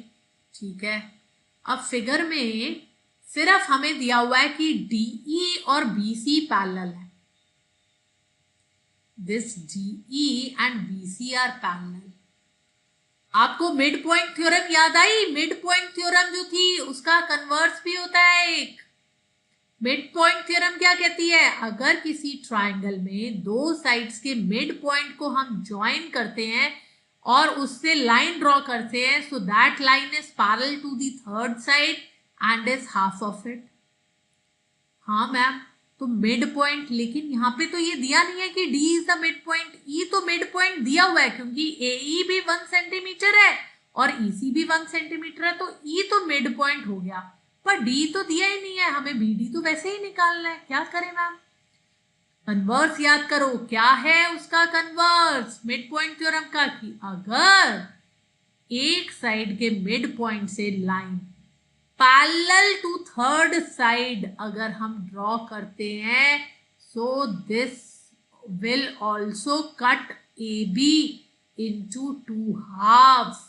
ठीक है। अब फिगर में सिर्फ हमें दिया हुआ है कि DE और BC पैरेलल है, this DE and BC are parallel. आपको मिड पॉइंट थ्योरम याद आई? मिड पॉइंट थ्योरम जो थी उसका कन्वर्स भी होता है एक। मिड पॉइंट थ्योरम क्या कहती है? अगर किसी ट्राइंगल में दो साइड्स के मिड पॉइंट को हम ज्वाइन करते हैं और उससे लाइन ड्रॉ करते हैं, so that line is parallel to the third side and is half of it. हाँ मैम, तो मिड पॉइंट, लेकिन यहाँ पे तो ये दिया नहीं है कि D is the mid point. E तो मिड पॉइंट दिया हुआ है क्योंकि ए भी 1 सेंटीमीटर है और ईसी भी 1 सेंटीमीटर है, तो ई तो मिड पॉइंट हो गया, पर डी तो दिया ही नहीं है, हमें बी डी तो वैसे ही निकालना है। क्या करें मैम? कन्वर्स याद करो, क्या है उसका कन्वर्स मिड पॉइंट थ्योरम का, कि अगर एक साइड के मिड पॉइंट से line parallel to third side अगर हम ड्रॉ करते हैं, so this will also cut A B into 2 halves,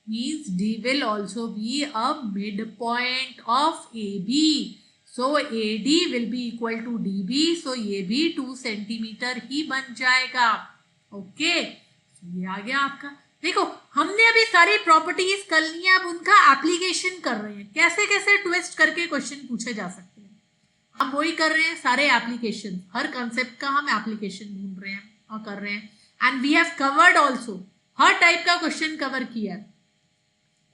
means D will also be a midpoint of AB. So AD will be equal to DB. So ये भी 2 centimetre ही बन जाएगा। Okay, ये आ गया आपका। देखो, हमने अभी सारी प्रॉपर्टीज कर ली हैं, अब उनका एप्लीकेशन कर रहे हैं। कैसे कैसे ट्विस्ट करके क्वेश्चन पूछे जा सकते हैं, हम वही कर रहे हैं। सारे एप्लीकेशन, हर कंसेप्ट का हम एप्लीकेशन ढूंढ रहे हैं और कर रहे हैं। And we have covered also, हर टाइप का क्वेश्चन कवर किया है।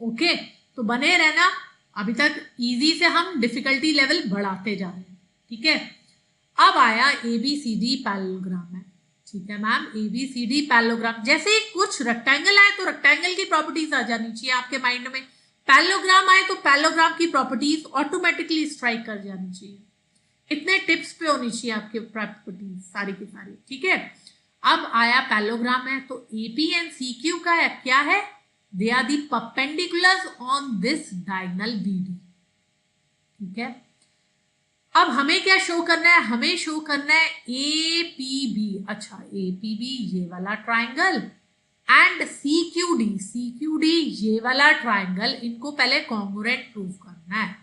ओके, तो बने रहना, अभी तक इजी से हम डिफिकल्टी लेवल बढ़ाते जा रहे हैं। ठीक है, अब आया ABCD पैरेललोग्राम है। ठीक है मैम, ABCD पैरेललोग्राम, जैसे ही कुछ रेक्टेंगल आए तो रेक्टेंगल की प्रॉपर्टीज आ जानी चाहिए आपके माइंड में, पैरेललोग्राम आए तो पैरेललोग्राम की प्रॉपर्टीज ऑटोमेटिकली स्ट्राइक कर जानी चाहिए। इतने टिप्स पे होनी चाहिए आपके प्रॉपर्टीज सारी की सारी। ठीक है, अब आया पैरेललोग्राम है, तो AP एंड CQ का है, क्या है? They are the perpendiculars on this diagonal BD। ठीक है, अब हमें क्या शो करना है? हमें शो करना है APB। अच्छा, APB ये वाला ट्राइंगल एंड CQD ये वाला ट्राइंगल, इनको पहले कॉन्ग्रुएंट प्रूव करना है।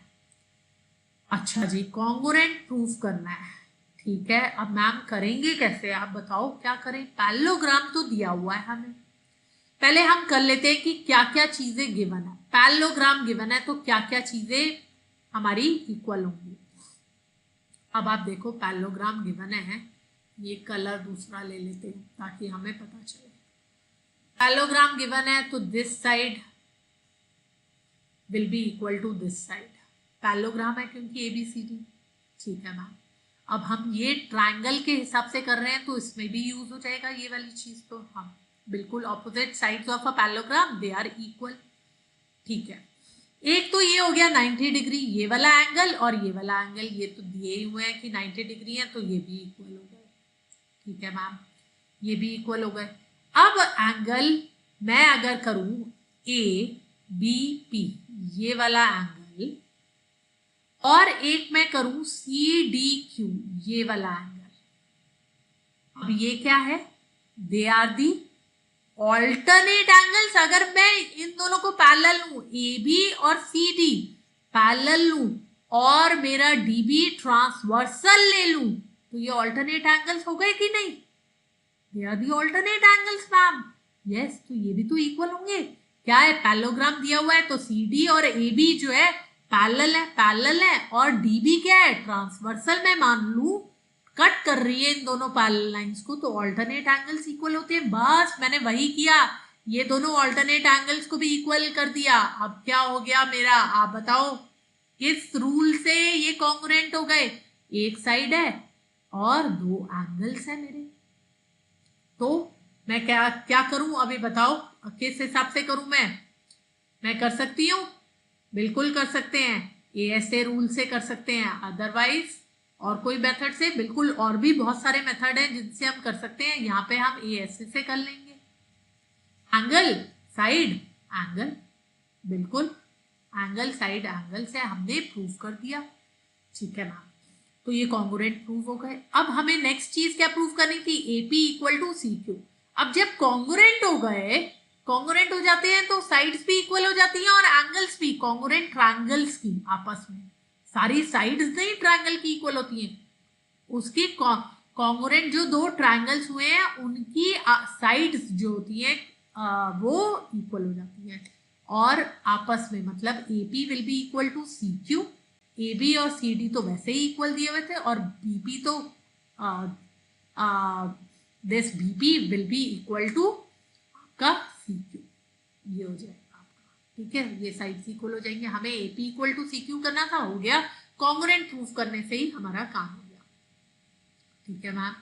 अच्छा जी, कॉन्ग्रुएंट प्रूव करना है। ठीक है, अब मैम करेंगे कैसे, आप बताओ क्या करें? पैरेललोग्राम तो दिया हुआ है हमें, पहले हम कर लेते हैं कि क्या क्या चीजें गिवन है। पैरेललोग्राम गिवन है तो क्या क्या चीजें हमारी इक्वल होंगी। अब आप देखो, पैरेललोग्राम गिवन है, ये कलर दूसरा ले लेते हैं ताकि हमें पता चले। पैरेललोग्राम गिवन है तो this side will be equal to this side. Parallelogram है क्योंकि ABCD। ठीक है मैम, अब हम ये ट्राइंगल के हिसाब से कर रहे हैं तो इसमें भी यूज हो जाएगा ये वाली चीज, तो हम बिल्कुल opposite sides of a parallelogram, they are equal. ठीक है, एक तो ये हो गया 90 डिग्री ये वाला एंगल, और ये वाला एंगल ये तो दिए हुए हैं कि 90 डिग्री है, तो ये भी इक्वल हो गए। ठीक है मैम, ये भी इक्वल हो गए। अब एंगल मैं अगर करूं ABP ये वाला एंगल, और एक मैं करूं CDQ ये वाला एंगल, अब ये क्या है? They are the alternate angles. अगर मैं इन दोनों को पैरेलल लूं, AB और CD पैरेलल लूं और मेरा DB ट्रांसवर्सल ले लूं, तो ये ऑल्टरनेट एंगल्स हो गए कि नहीं? They are the alternate angles ma'am. Yes, तो ये भी तो इक्वल होंगे। क्या है? पैरेललोग्राम दिया हुआ है तो CD और AB जो है पैरेलल है, और DB क्या है? ट्रांसवर्सल। में मान लूं कट कर रही है इन दोनों पैरेलल लाइंस को, तो ऑल्टरनेट एंगल्स इक्वल होते हैं। बस मैंने वही किया, ये दोनों ऑल्टरनेट एंगल्स को भी इक्वल कर दिया। अब क्या हो गया मेरा, आप बताओ किस रूल से ये कॉन्ग्रुएंट हो गए? एक साइड है और दो एंगल्स है मेरे, तो मैं क्या क्या करूं अभी बताओ, किस हिसाब से करूं? मैं कर सकती हूं, बिल्कुल कर सकते हैं, ASA रूल से कर सकते हैं, अदरवाइज और कोई मेथड से, बिल्कुल और भी बहुत सारे मेथड हैं जिनसे हम कर सकते हैं। यहाँ पे हम ASA से कर लेंगे। एंगल साइड एंगल, बिल्कुल एंगल साइड एंगल से हमने प्रूव कर दिया। ठीक है मैम, तो ये कॉन्ग्रुएंट प्रूव हो गए। अब हमें नेक्स्ट चीज क्या प्रूव करनी थी? AP equal to CQ। अब जब कॉन्ग्रुएंट हो गए, कॉन्ग्रुएंट हो जाते हैं तो साइड्स भी इक्वल हो जाती हैं और एंगल्स भी, कॉन्ग्रुएंट ट्रायंगल्स की आपस में, सारी साइड्स नहीं ट्रायंगल की इक्वल होती हैं, उसकी कॉन्ग्रुएंट जो दो ट्रायंगल्स हुए हैं उनकी साइड्स जो होती हैं वो इक्वल हो जाती है और आपस में मतलब AP will be equal to CQ, AB और CD तो वैसे ही इक्वल दिए हुए थे और BP तो this BP will be equal to आपका CQ, ये हो जाएगा आपका, ठीक है, ये साइड इक्वल हो जाएंगे। हमें AP इक्वल टू CQ करना था, हो गया, कॉन्ग्रुएंट प्रूफ करने से ही हमारा काम हो गया, ठीक है मैम।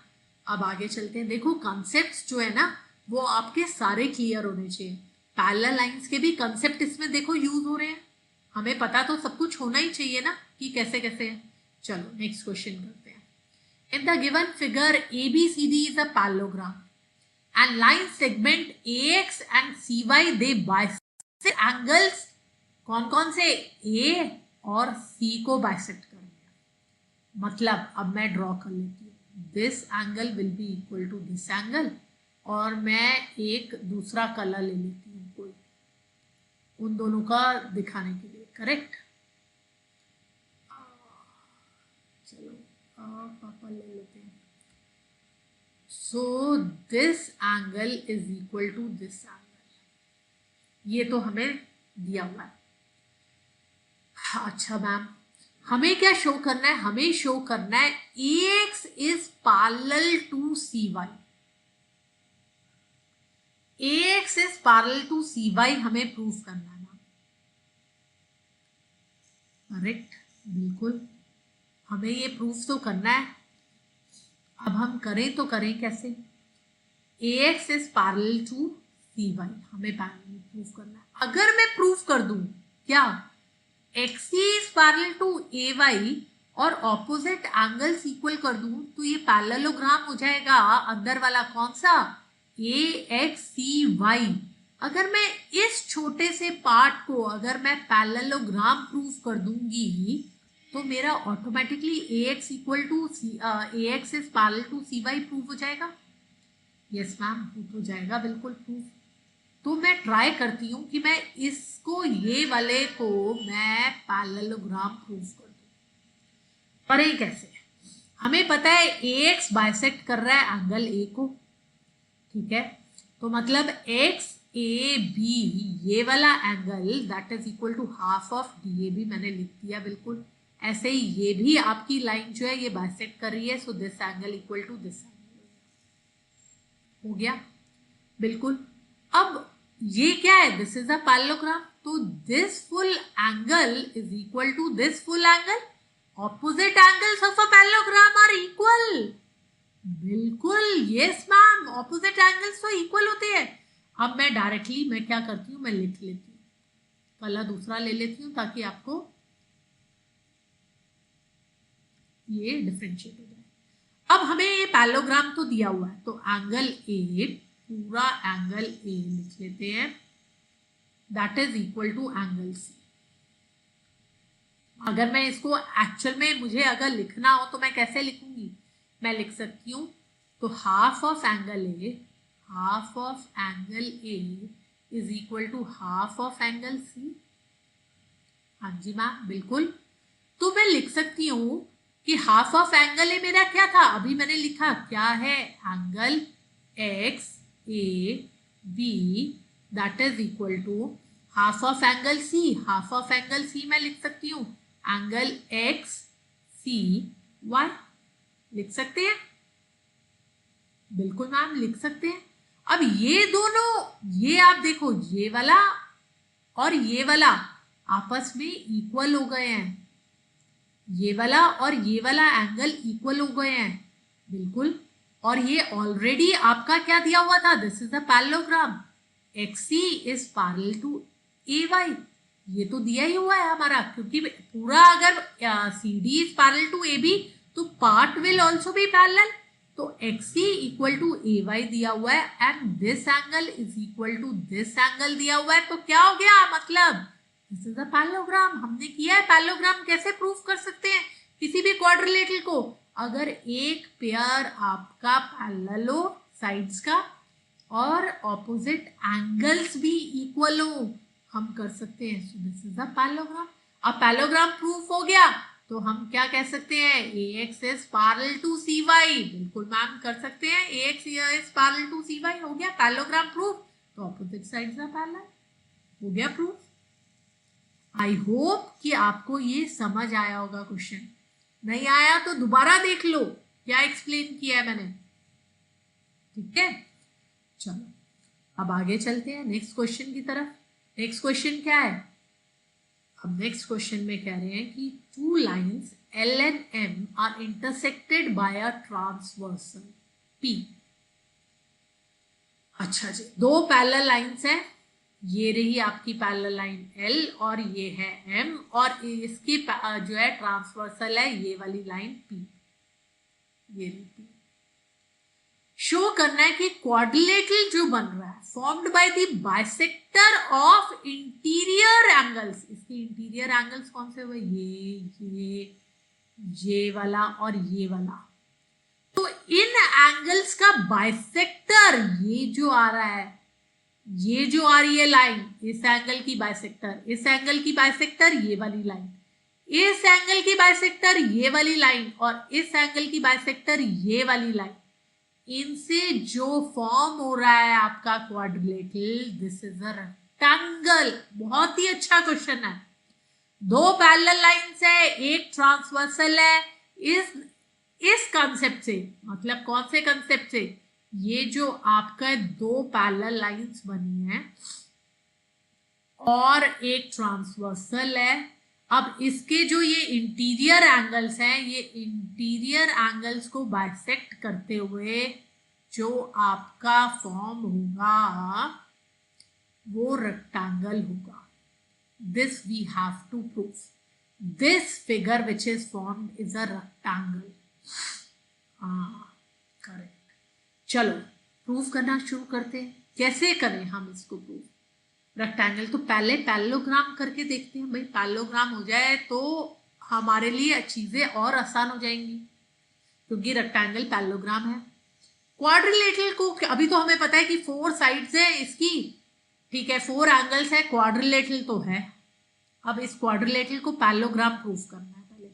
अब आगे चलते हैं। देखो कॉन्सेप्ट्स जो है ना वो आपके सारे क्लियर होने चाहिए। पैरेलल लाइंस के भी कॉन्सेप्ट इसमें देखो यूज हो रहे हैं, हमें पता तो सब कुछ होना ही चाहिए ना कि कैसे कैसे है। चलो नेक्स्ट क्वेश्चन करते हैं। इन the given figure ABCD is a parallelogram and line segment AX and CY they bisect angles, कौन कौन से, A और C को बाइसेक्ट करेंगे। मतलब अब मैं ड्रॉ कर लेती हूँ, this angle will be equal to this angle और मैं एक दूसरा कलर ले लेती हूँ कोई, उन दोनों का दिखाने के लिए, करेक्ट। चलो पापा ले लेते हैं। So this angle is equal to this angle, ये तो हमें दिया हुआ है। अच्छा मैम हमें क्या शो करना है, हमें शो करना है AX is parallel to CY, AX is parallel to CY हमें प्रूफ करना है ना, करेक्ट, बिल्कुल हमें ये प्रूफ तो करना है। अब हम करें तो करें कैसे, AX is parallel to CY हमें पैरेलल प्रूफ करना है। अगर मैं प्रूफ कर दूं क्या XC is parallel to AY और ऑपोजिट एंगल्स इक्वल कर दूं तो ये पैरेललोग्राम हो जाएगा अंदर वाला कौन सा, AXCY। अगर मैं इस छोटे से पार्ट को अगर मैं पैरेललोग्राम प्रूफ कर दूंगी तो मेरा automatically AX equal to AX is parallel to CY proof हो जाएगा। यस मैम हो जाएगा बिल्कुल प्रूफ। तो मैं ट्राई करती हूँ कि मैं इसको, ये वाले को मैं पैरेललोग्राम प्रूफ कर दूँ, पर ये कैसे, हमें पता है AX बाइसेक्ट कर रहा है एंगल A को, ठीक है, तो मतलब XAB ये वाला angle that is equal to half of DAB मैंने लिख दिया बिल्कुल। ऐसे ही ये भी आपकी लाइन जो है ये बाइसेक्ट कर रही है, so this angle equal to this angle हो गया बिल्कुल। अब ये क्या है, दिस इज अ पैरेललोग्राम, तो this full angle is equal to this full angle, opposite angles of a parallelogram are equal, बिल्कुल यस मैम, ऑपोजिट एंगल्स तो इक्वल होते हैं। अब मैं डायरेक्टली मैं क्या करती हूँ, मैं लिख लेती हूँ, कलर दूसरा ले लेती हूँ ताकि आपको ये डिफरेंशिएट हो जाए। अब हमें ये पैरेललोग्राम तो दिया हुआ है, तो एंगल A, पूरा एंगल A लिख लेते हैं, that is equal to angle C। अगर मैं इसको एक्चुअल में मुझे अगर लिखना हो तो मैं कैसे लिखूंगी, मैं लिख सकती हूँ तो half of angle A, half of angle A is equal to half of angle C। हाँ जी मैम बिल्कुल, तो मैं लिख सकती हूँ कि हाफ ऑफ एंगल ए मेरा क्या था, अभी मैंने लिखा क्या है, angle XAB that is equal to half of angle C, half of angle C मैं लिख सकती हूँ एंगल XCY, लिख सकते हैं, बिल्कुल मैम लिख सकते हैं। अब ये दोनों, ये आप देखो ये वाला और ये वाला आपस में इक्वल हो गए हैं, ये वाला और ये वाला एंगल इक्वल हो गए हैं बिल्कुल, और ये ऑलरेडी आपका क्या दिया हुआ था, this is the parallelogram, XC is parallel to AY, ये तो दिया ही हुआ है हमारा, क्योंकि पूरा अगर CD is parallel to AB तो part will also be parallel, तो XC इक्वल टू AY दिया हुआ है and this angle is equal to this angle दिया हुआ है, तो क्या हो गया, मतलब दिस इज अ पैरेललोग्राम। हमने किया है पैरेललोग्राम, कैसे प्रूफ कर सकते हैं किसी भी क्वाड्रिलेटरल को, अगर एक पेयर आपका पैरेलल हो साइड्स का और ऑपोजिट एंगल्स भी इक्वल हो, हम कर सकते हैं, so this is a parallelogram. अब पैरेललोग्राम प्रूफ हो गया तो हम क्या कह सकते हैं, AX is parallel to CY, बिल्कुल मैम कर सकते हैं, AX is parallel to CY, हो गया पैरेललोग्राम प्रूफ। तो ऑपोजिट साइड्स आर पैरेलल। हो गया प्रूफ। आई होप कि आपको ये समझ आया होगा। क्वेश्चन नहीं आया तो दोबारा देख लो क्या एक्सप्लेन किया है मैंने। ठीक है, चलो अब आगे चलते हैं नेक्स्ट क्वेश्चन की तरफ। नेक्स्ट क्वेश्चन क्या है? अब नेक्स्ट क्वेश्चन में कह रहे हैं कि two lines L and M are intersected by a transversal P। अच्छा जी, दो पैरेलल लाइंस हैं, ये रही आपकी पैरेलल लाइन L और ये है M, और इसकी जो है ट्रांसवर्सल है ये वाली लाइन P, ये रही P। शो करना है कि क्वाड्रिलेटरल जो बन रहा है formed by the bisector of interior angles. इसके इंटीरियर एंगल्स कौन से हुए? ये वाला और ये वाला। तो इन एंगल्स का बाइसेक्टर ये जो आ रहा है, ये जो आ रही है लाइन, इस एंगल की बाइसेक्टर, इस एंगल की बाइसेक्टर ये वाली लाइन, इस एंगल की बाइसेक्टर ये वाली लाइन, और इस एंगल की बाइसेक्टर ये वाली लाइन, इनसे जो फॉर्म हो रहा है आपका quadrilateral, this is a rectangle. बहुत ही अच्छा क्वेश्चन है। दो पैरेलल लाइंस है, एक ट्रांसवर्सल है। इस कंसेप्ट से, मतलब कौन से कंसेप्ट से? ये जो आपका दो पैरेलल लाइंस बनी है और एक ट्रांसवर्सल है। अब इसके जो ये इंटीरियर एंगल्स हैं, ये इंटीरियर एंगल्स को बाइसेक्ट करते हुए जो आपका फॉर्म होगा वो रेक्टेंगल होगा। This we have to prove. This figure which is formed is a rectangle. हाँ, करेक्ट। चलो प्रूव करना शुरू करते हैं। कैसे करें हम इसको प्रूव? रेक्टेंगल तो पहले पैरेललोग्राम करके देखते हैं। भाई पैरेललोग्राम हो जाए तो हमारे लिए चीजें और आसान हो जाएंगी, क्योंकि रेक्टेंगल पैरेललोग्राम है। क्वाड्रिलेटरल को अभी तो हमें पता है कि 4 साइड्स है इसकी, ठीक है, 4 एंगल्स है, क्वाड्रिलेटरल तो है। अब इस क्वाड्रिलेटरल को पैरेललोग्राम प्रूव करना है पहले।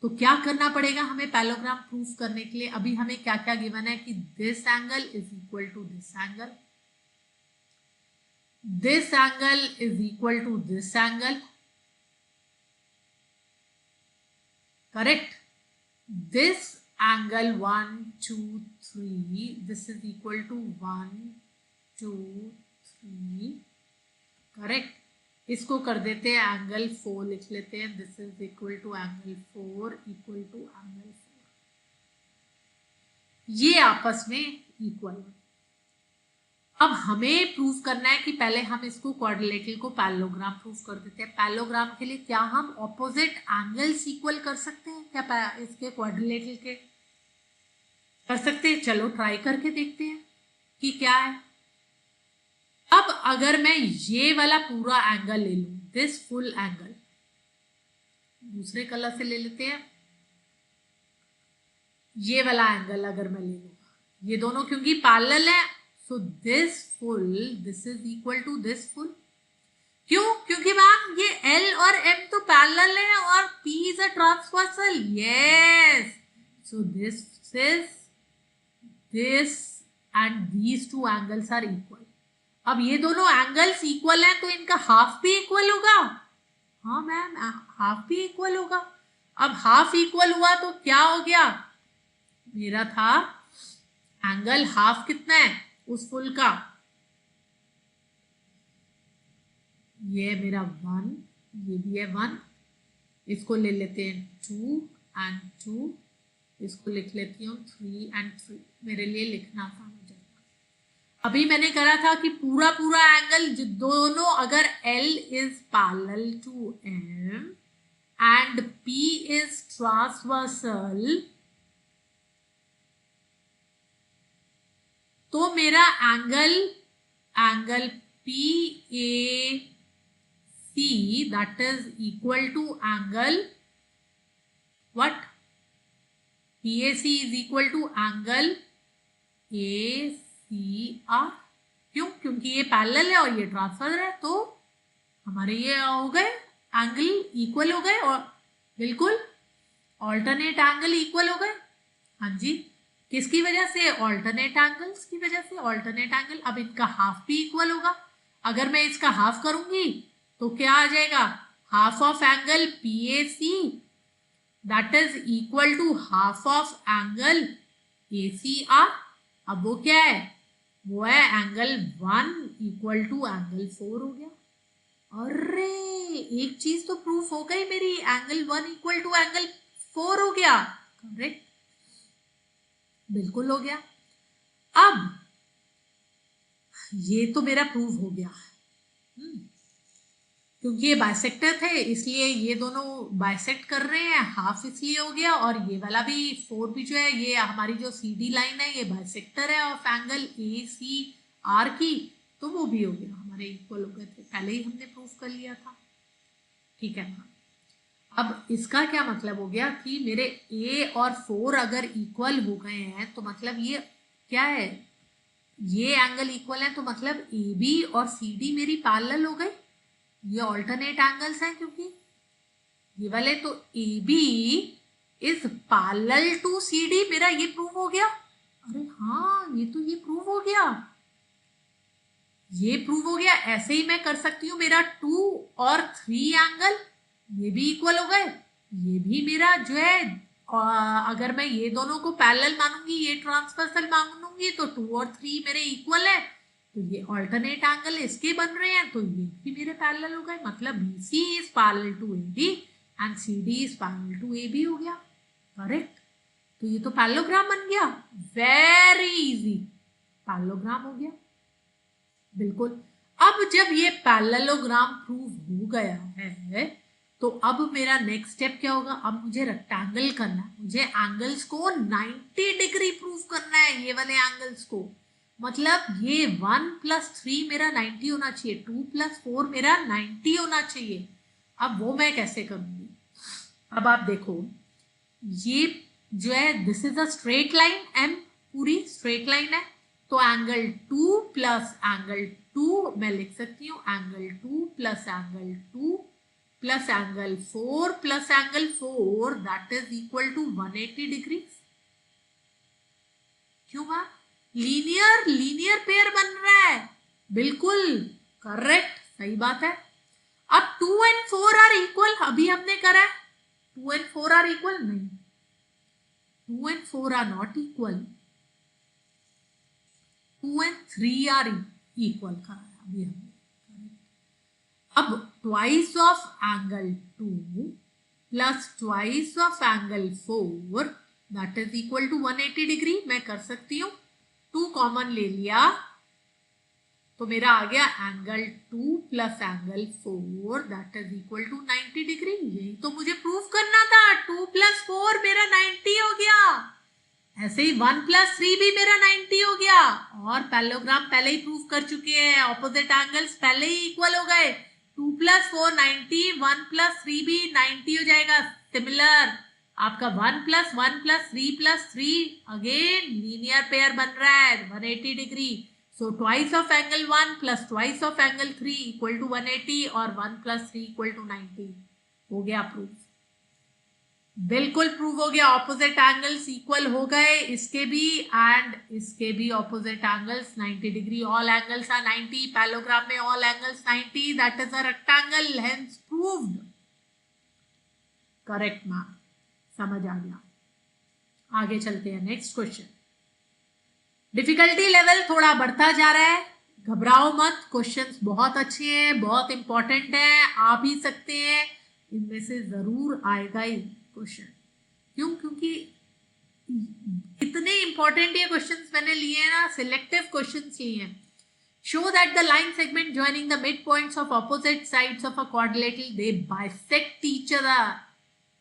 तो क्या करना पड़ेगा हमें पैरेललोग्राम प्रूव करने के लिए? अभी हमें क्या क्या गिवन है कि this angle is equal to this angle, this angle is equal to this angle, correct? This angle 1 2 3, this is equal to 1 2 3, correct? इसको कर देते हैं एंगल 4 लिख लेते हैं। This is equal to angle 4 equal to angle 4, ये आपस में इक्वल है। अब हमें प्रूव करना है कि पहले हम इसको क्वाड्रिलेटरल को पैरेललोग्राम प्रूव कर देते हैं। पैरेललोग्राम के लिए क्या हम ऑपोजिट एंगल्स इक्वल कर सकते हैं क्या? इसके क्वाड्रिलेटरल के कर सकते हैं। चलो ट्राई करके देखते हैं कि क्या है। अब अगर मैं ये वाला पूरा एंगल ले लूं, दिस फुल एंगल, दूसरे कलर से ले लेते हैं। ये वाला एंगल अगर मैं ले लूंगा, ये दोनों क्योंकि पैरेलल है, so this full, this is equal to this full। क्यों? क्योंकि मैम ये L और M तो पैरेलल है और P is a transversal। yes, so this is this and these two angles are equal। अब ये दोनों एंगल्स इक्वल हैं तो इनका हाफ भी इक्वल होगा। हाँ मैम, हाफ भी इक्वल होगा। अब हाफ इक्वल हुआ तो क्या हो गया? मेरा था एंगल हाफ कितना है उस फुल का? ये मेरा 1, ये भी है 1, इसको ले लेते हैं 2 and 2, इसको लिख लेती हूँ 3 and 3। मेरे लिए लिखना था मुझे। अभी मैंने करा था कि पूरा पूरा एंगल दोनों, अगर L is parallel to M and P is transversal, तो मेरा angle PAC that is equal to angle what? PAC is equal to angle ACR। क्यों? क्योंकि ये पैरेलल है और ये ट्रांसफर है, तो हमारे ये हो गए एंगल इक्वल हो गए, और बिल्कुल ऑल्टरनेट एंगल इक्वल हो गए। हाँ जी, किसकी वजह से? ऑल्टरनेट एंगल्स की वजह से। ऑल्टरनेट एंगल, अब इनका हाफ भी इक्वल होगा। अगर मैं इसका हाफ करूंगी तो क्या आ जाएगा? Half of angle PAC that is equal to half of angle ACR। अब वो क्या है? वो है एंगल 1 इक्वल टू एंगल 4 हो गया। अरे एक चीज तो प्रूफ हो गई मेरी, एंगल 1 इक्वल टू एंगल 4 हो गया। करेक्ट, बिल्कुल हो गया। अब ये तो मेरा प्रूव हो गया, क्योंकि ये बाइसेक्टर थे इसलिए ये दोनों बाइसेक्ट कर रहे हैं, हाफ इसलिए हो गया। और ये वाला भी 4 भी जो है, ये हमारी जो CD लाइन है ये बाइसेक्टर है ऑफ एंगल ACR की, तो वो भी हो गया, हमारे इक्वल हो गए थे, पहले ही हमने प्रूफ कर लिया था। ठीक है ना? अब इसका क्या मतलब हो गया कि मेरे A और 4 अगर इक्वल हो गए हैं तो मतलब ये क्या है? ये एंगल इक्वल है तो मतलब AB और CD मेरी पैरेलल हो गई। ये ऑल्टरनेट एंगल्स हैं क्योंकि ये वाले, तो AB is parallel to CD, मेरा ये प्रूव हो गया। अरे हाँ, ये प्रूव हो गया, ये प्रूव हो गया। ऐसे ही मैं कर सकती हूँ, मेरा 2 और 3 एंगल ये भी इक्वल हो गए, ये भी मेरा जो है अगर मैं ये दोनों को पैरेलल मानूंगी, ये ट्रांसवर्सल मानूंगी, तो 2 और 3 मेरे इक्वल है, तो ये ऑल्टरनेट एंगल इसके बन रहे हैं, तो ये भी मेरे पैरेलल हो गए। मतलब BC is parallel to AD and CD is parallel to AB हो गया। करेक्ट, तो ये तो पैरेललोग्राम बन गया, वेरी इजी, पैरेललोग्राम हो गया। बिल्कुल। अब जब ये पैरेललोग्राम प्रूव हो गया है तो अब मेरा नेक्स्ट स्टेप क्या होगा? अब मुझे रेक्टेंगल करना है, मुझे एंगल्स को 90 डिग्री प्रूव करना है, ये वाले एंगल्स को। मतलब ये 1 + 3 मेरा 90 होना चाहिए, 2 + 4 मेरा 90 होना चाहिए। अब वो मैं कैसे करूंगी? अब आप देखो, ये जो है this is a straight line, M पूरी स्ट्रेट लाइन है, तो एंगल 2 + एंगल 2 मैं लिख सकती हूँ, angle 2 + angle 2 + angle 4 + angle 4 that is equal to 180 degree. क्यों मैम? लीनियर पेयर बन रहा है, बिल्कुल करेक्ट, सही बात है। अब 2 and 4 आर इक्वल, अभी हमने करा है 2 and 4 आर इक्वल, नहीं, 2 and 4 are not equal, 2 and 3 are equal करा है अभी हमने। अब twice of angle 2 + twice of angle 4 that is equal to 180 degree. मैं कर सकती हूँ, 2 कॉमन ले लिया तो मेरा आ गया angle 2 + angle 4 that is equal to 90 degree. यही तो मुझे प्रूफ करना था, 2 + 4 मेरा 90 हो गया, ऐसे ही 1 + 3 भी मेरा 90 हो गया। और पैरेललोग्राम पहले ही प्रूफ कर चुके हैं, ऑपोजिट एंगल्स पहले ही इक्वल हो गए, 2 + 4 90, 1 + 3 भी 90 हो जाएगा। सिमिलर आपका 1 + 1 + 3 + 3 अगेन लीनियर पेयर बन रहा है 180 degree. So twice of angle 1 + twice of angle 3 equal to 180 और 1 + 3 इक्वल टू 90 हो गया प्रूफ, बिल्कुल प्रूव हो गया। ऑपोजिट एंगल्स इक्वल हो गए, इसके भी एंड इसके भी opposite angles 90 degree, all angles are 90, parallelogram में all angles 90, that is a rectangle, hence proved. Correct ma'am, समझ आ गया। आगे चलते हैं, नेक्स्ट क्वेश्चन। डिफिकल्टी लेवल थोड़ा बढ़ता जा रहा है, घबराओ मत, क्वेश्चंस बहुत अच्छे हैं, बहुत इंपॉर्टेंट है, आ भी सकते हैं, इनमें से जरूर आएगा ही क्वेश्चन। क्यों? क्योंकि इतने इंपॉर्टेंट ये क्वेश्चंस मैंने लिए हैं ना, सिलेक्टिव क्वेश्चंस लिए हैं। Show that the line segment joining the midpoints of opposite sides of a quadrilateral they bisect each other.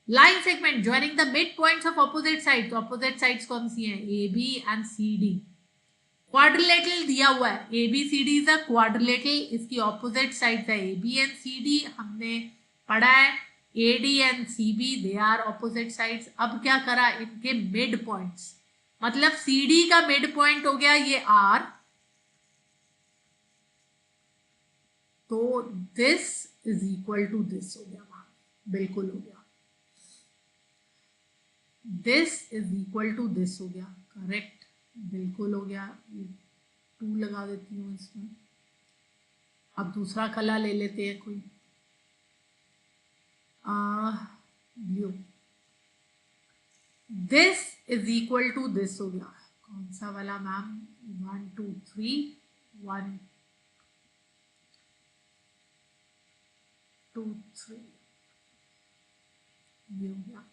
Line segment joining the midpoints of opposite sides. Opposite sides कौन सी हैं? AB and CD. Quadrilateral दिया हुआ है, ABCD is a quadrilateral, इसकी opposite sides है AB and CD, हमने पढ़ा है AD and CB they are opposite sides। अब क्या करा? इनके मिड पॉइंट्स, मतलब CD का मिड पॉइंट हो गया ये R, तो this is equal to this हो गया, बिल्कुल हो गया, this is equal to this हो गया। करेक्ट, बिल्कुल हो गया। 2 लगा देती हूँ इसमें। अब दूसरा कलर ले लेते हैं कोई, blue. This is equal to this हो गया। कौन सा वाला मैम? 1 2 3 1 2 3 ये हो गया।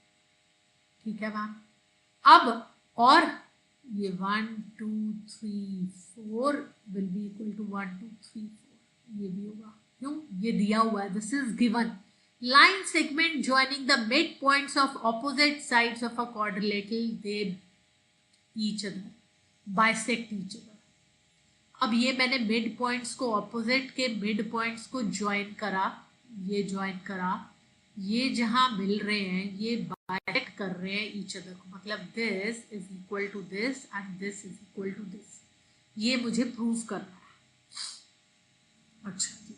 ठीक है मैम। अब और ये 1 2 3 4 विल बी इक्वल टू 1 2 3 4, ये भी होगा। क्यों? ये दिया हुआ है, this is given. line segment joining the midpoints of opposite sides of a quadrilateral, they each other, bisect each other। अब ये मैंने मिड पॉइंट्स को, ऑपोजिट के मिड पॉइंट्स को ज्वाइन करा, ये ज्वाइन करा, ये जहां मिल रहे हैं ये बाइसेक्ट कर रहे हैं ईच अदर को, मतलब this is equal to this and this is equal to this. ये मुझे प्रूव करना है। अच्छा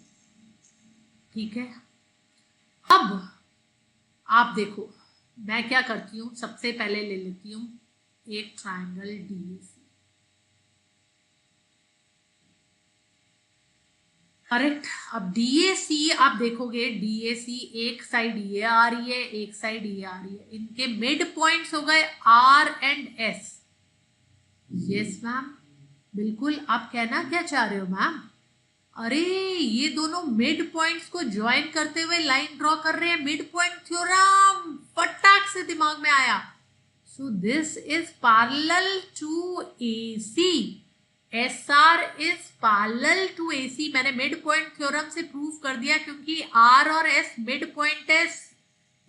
ठीक है। अब आप देखो, मैं क्या करती हूँ, सबसे पहले ले लेती हूँ एक ट्रायंगल डीएसी। करेक्ट। अब डीएसी आप देखोगे, डीएसी एक साइड ये आ रही है, एक साइड ये आ रही है, इनके मिड पॉइंट्स हो गए R and S. Yes ma'am, बिल्कुल। आप कहना क्या चाह रहे हो मैम? अरे ये दोनों मिड पॉइंट्स को ज्वाइन करते हुए लाइन ड्रॉ कर रहे हैं, मिड पॉइंट थ्योरम फटाक से दिमाग में आया। So this is parallel to AC, SR is parallel to AC. मैंने मिड पॉइंट थ्योरम से प्रूव कर दिया, क्योंकि आर और एस मिड पॉइंट है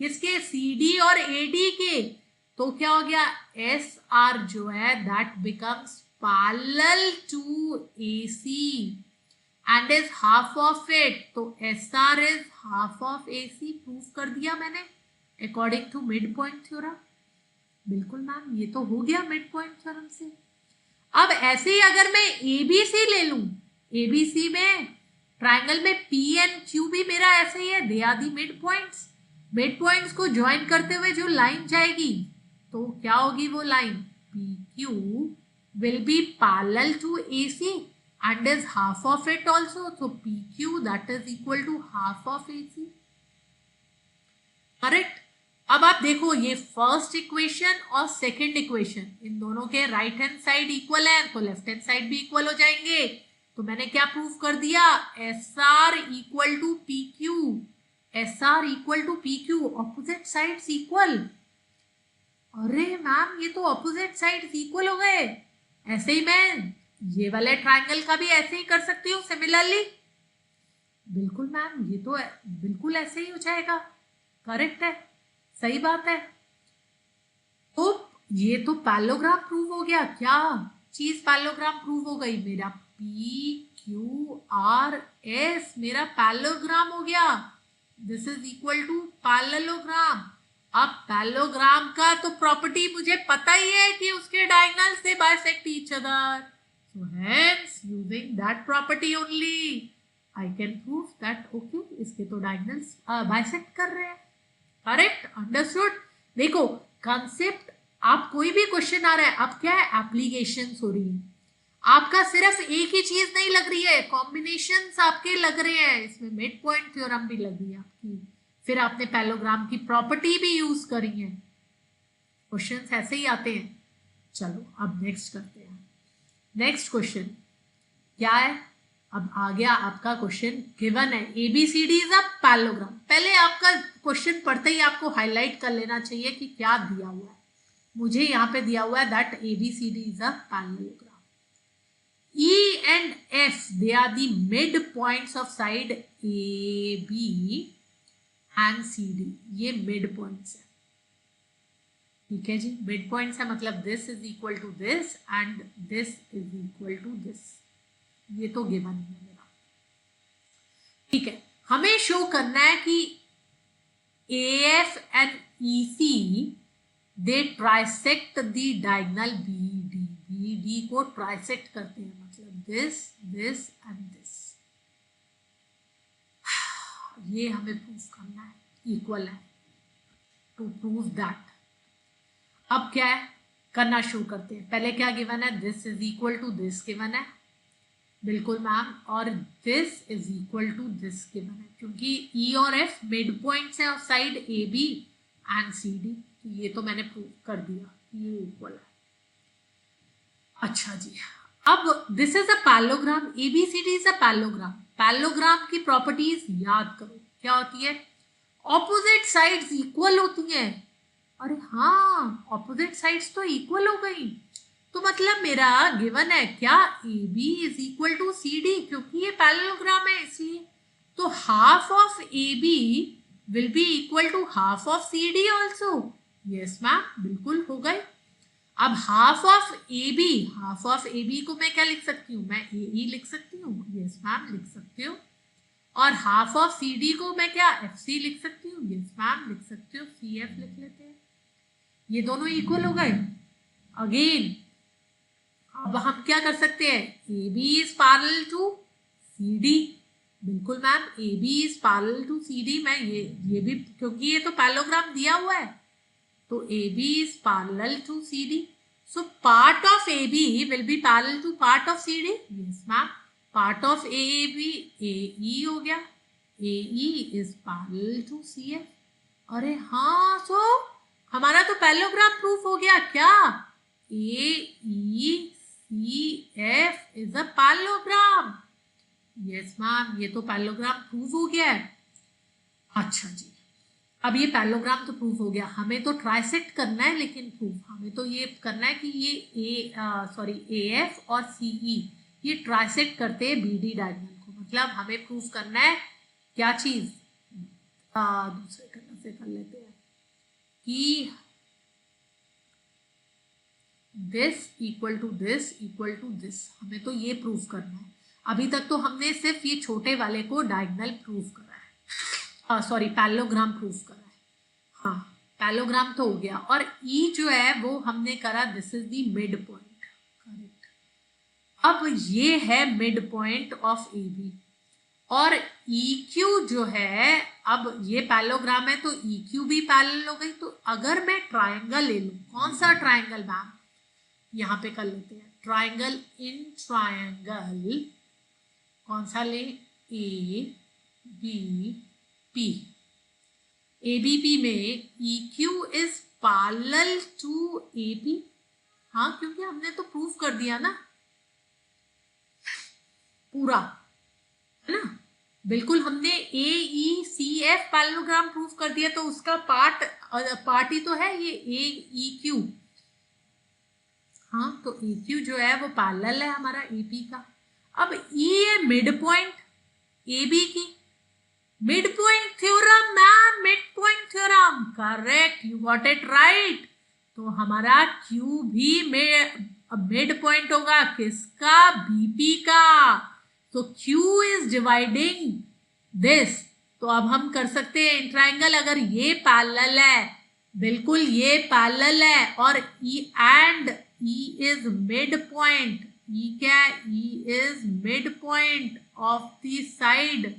किसके? सीडी और एडी के। तो क्या हो गया? एस आर जो है that becomes parallel to AC and is half of it, तो SR is half of AC। Proof कर दिया मैंने according to mid point theorem. बिल्कुल मैम, ये तो हो गया मिड पॉइंट थ्योरम से। अब ऐसे ही अगर मैं ABC ले लूं, ABC में ट्रायंगल में P एंड Q भी मेरा ऐसे ही है, they are the mid points. Mid points को ज्वाइन करते हुए जो लाइन जाएगी, तो क्या होगी वो line? PQ will be parallel to AC and is half of it also, so PQ that is equal to half of AC। Correct. अब आप देखो, ये फर्स्ट इक्वेशन और सेकंड इक्वेशन, इन दोनों के राइट हैंड साइड इक्वल है, तो लेफ्ट हैंड साइड भी इक्वल हो जाएंगे। तो मैंने क्या प्रूव कर दिया? SR equal to PQ, SR equal to PQ, opposite sides equal. अरे मैम, ये तो ऑपोजिट साइड्स इक्वल हो गए। ऐसे ही मैं ये वाले ट्रायंगल का भी ऐसे ही कर सकती हूँ सिमिलरली। बिल्कुल मैम, ये तो बिल्कुल ऐसे ही हो जाएगा। करेक्ट है, सही बात है। तो ये तो पैरेललोग्राम प्रूव हो गया। क्या चीज पैरेललोग्राम प्रूव हो गई? मेरा PQRS मेरा पैरेललोग्राम हो गया। This is equal to parallelogram. अब पैरेललोग्राम का तो प्रॉपर्टी मुझे पता ही है कि उसके diagonals they bisect each other. So hence using that property only I can prove that okay, इसके तो diagonals bisect कर रहे हैं। Correct, understood. देखो कंसेप्ट, आप कोई भी क्वेश्चन आ रहा है, अब क्या है? एप्लीकेशन हो रही है। आपका सिर्फ एक ही चीज नहीं लग रही है, कॉम्बिनेशंस आपके लग रहे हैं। इसमें मिड पॉइंट थ्योरम भी लग रही है आपकी, फिर आपने पैरेललोग्राम की प्रॉपर्टी भी यूज करी है। क्वेश्चंस ऐसे ही आते हैं। चलो अब नेक्स्ट करते हैं। नेक्स्ट क्वेश्चन क्या है? अब आ गया आपका क्वेश्चन, गिवन है ABCD इज अ पैरेललोग्राम। पहले आपका क्वेश्चन पढ़ते ही आपको हाईलाइट कर लेना चाहिए कि क्या दिया हुआ है। मुझे यहाँ पे दिया हुआ है that ABCD is a parallelogram. E and F they are the mid points of side AB and CD। ये मिड पॉइंट्स है। ठीक है जी, मिड पॉइंट्स है, मतलब this is equal to this and this is equal to this. ये तो given है मेरा। ठीक है, हमें शो करना है कि AF and EC they trisect the diagonal BD। BD को ट्राइसेक्ट करते हैं, मतलब दिस दिस एंड दिस। ये हमें प्रूव करना है, इक्वल है। टू प्रूव दैट अब क्या है? करना शुरू करते हैं। पहले क्या गिवन है, this is equal to this given है, बिल्कुल मैम, और this is equal to this given है, क्योंकि ई और एफ मिड पॉइंट्स है of side A B and C D, तो ये तो मैंने प्रूव कर दिया, ये इक्वल है। अच्छा जी, अब this is a parallelogram, ABCD is a parallelogram. Parallelogram की प्रॉपर्टीज याद करो, क्या होती है, ऑपोजिट साइड्स इक्वल होती हैं। अरे हाँ, ऑपोजिट साइड्स तो इक्वल हो गई, तो मतलब मेरा गिवन है क्या, A B is equal to C D, क्योंकि ये पैरेललोग्राम है इसलिए। तो half of A B will be equal to half of C D also. Yes ma'am, बिल्कुल हो गए। अब half of A B, half of A B को मैं क्या लिख सकती हूँ, मैं ए ई लिख सकती हूँ। यस मैम, लिख सकती हूँ। और हाफ ऑफ सी डी को मैं क्या एफ सी लिख सकती हूँ। यस मैम, लिख सकती हूँ, सी एफ लिख लेते हैं। ये दोनों इक्वल हो गए। अगेन अब हम क्या कर सकते हैं, A B is parallel to C D. बिल्कुल ma'am, A B is parallel to C D. मैं ये भी, क्योंकि ये तो पैरेललोग्राम दिया हुआ है, तो A B is parallel to C D. So part of A B will be parallel to part of C D. Yes ma'am, part of A B A E हो गया, A E is parallel to C F. अरे हाँ, सो हमारा तो parallelogram proof हो गया क्या, A E C F is a parallelogram. Yes ma'am, ये तो पैरेललोग्राम प्रूफ हो गया है। अच्छा जी, अब ये पैरेललोग्राम तो प्रूफ हो गया, हमें तो ट्राइसेक्ट करना है, लेकिन प्रूफ हमें तो ये करना है कि ये ए एफ और सी ई ये ट्राइसेक्ट करते हैं बी डी डायगोनल को। मतलब हमें प्रूफ करना है क्या चीज, दूसरे तरह से कर लेते हैं कि this equal to this equal to this, हमें तो ये प्रूफ करना है। अभी तक तो हमने सिर्फ ये छोटे वाले को डायगोनल प्रूफ करा है, सॉरी पैरेललोग्राम प्रूफ करा है। हाँ, पैरेललोग्राम तो हो गया। और ई जो है वो हमने करा, this is the mid point, correct. अब ये है mid point of A B, और ई क्यू जो है, अब ये पैरेललोग्राम है तो ई क्यू भी पैरेलल हो गई। तो अगर मैं ट्राइंगल ले लूं, कौन सा ट्राइंगल मैम, यहाँ पे कर लेते हैं ट्राइंगल। इन ट्राइंगल कौन सा ले, A B P. A B P में E Q is parallel to A P. हाँ, क्योंकि हमने तो प्रूफ कर दिया ना पूरा, है ना, बिल्कुल, हमने ए E C F parallelogram proof कर दिया, तो उसका पार्ट ही तो है ये ए ई क्यू। हाँ, तो ए क्यू जो है वो पैरेलल है हमारा ए पी का। अब ई है मिड पॉइंट ए बी की, mid point theorem ma'am, mid point theorem, correct, you got it right. तो हमारा क्यू भी मिड पॉइंट होगा, किसका, बीपी का। तो क्यू इज डिवाइडिंग दिस, तो अब हम कर सकते हैं इन ट्राइंगल, अगर ये पैरेलल है, बिल्कुल ये पैरेलल है, और E and E is mid point, E क्या, E is mid point of the side,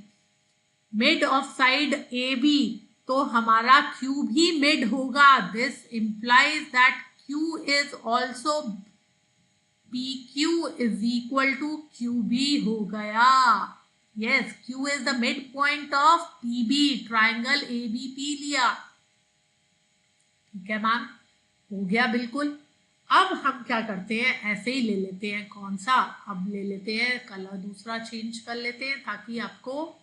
mid of side A B, तो हमारा क्यू भी मिड होगा। This implies that Q is also P Q is equal to Q B हो गया। Yes, Q is the mid point of P B, triangle A B P लिया, ठीक है ma'am, हो गया बिल्कुल। अब हम क्या करते हैं, ऐसे ही ले लेते हैं, कौन सा, अब ले लेते हैं कलर दूसरा चेंज कर लेते हैं, ताकि आपको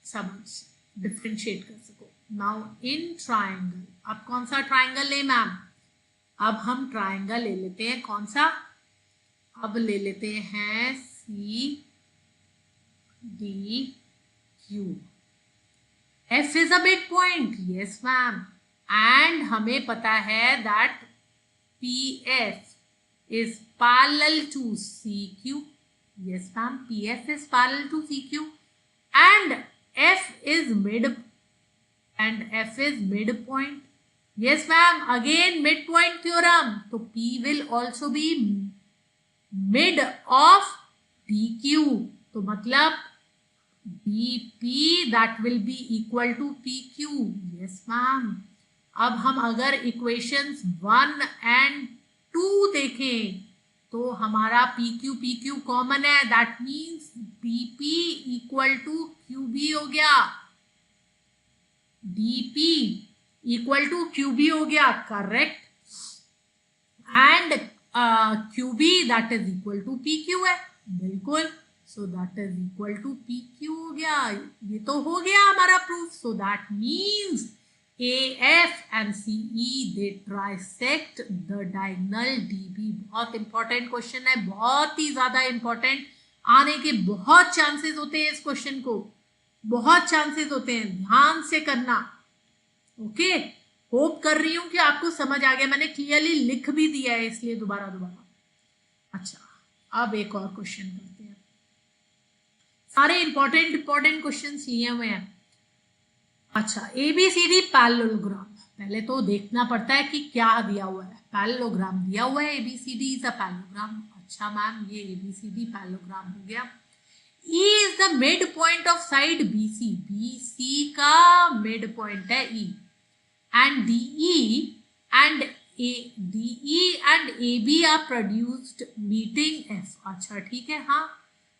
समझ डिफ्रेंशिएट कर सको। नाउ इन ट्राइंगल, अब कौन सा ट्राइंगल ले मैम, अब हम ट्राइंगल ले लेते हैं, कौन सा, अब ले लेते हैं C D Q. F is a mid point, yes ma'am, and हमें पता है that P F is parallel to C Q. Yes ma'am, P F is parallel to C Q, and F is mid point. Yes ma'am, again mid point theorem, तो P will also be mid of PQ, तो मतलब BP that will be equal to PQ. Yes ma'am, अब हम अगर equations 1 and 2 देखें तो हमारा P Q common है, that means BP equal to QB हो गया, डीपी इक्वल टू क्यूबी हो गया, correct, and QB that is equal to P Q है, बिल्कुल, so that is equal to P Q हो गया, ये तो हो गया हमारा proof, so that means AF and CE they trisect the diagonal DB। बहुत इंपॉर्टेंट क्वेश्चन है, बहुत ही ज्यादा इंपॉर्टेंट, आने के बहुत चांसेस होते हैं इस क्वेश्चन को, बहुत चांसेस होते हैं, ध्यान से करना। ओके, होप कर रही हूं कि आपको समझ आ गया, मैंने क्लियरली लिख भी दिया है इसलिए दोबारा। अच्छा, अब एक और क्वेश्चन करते हैं, सारे इंपॉर्टेंट क्वेश्चंस लिए हुए हैं। अच्छा, ABCD पैरेललोग्राम, पहले तो देखना पड़ता है कि क्या दिया हुआ है, पैरेललोग्राम दिया हुआ है, ABCD इज अ पैरेललोग्राम। अच्छा मैम, ये ABCD पैरेललोग्राम हो गया। E is the mid point of side BC, BC का मिड पॉइंट है E, and DE and AB are produced meeting F। अच्छा ठीक है, हाँ,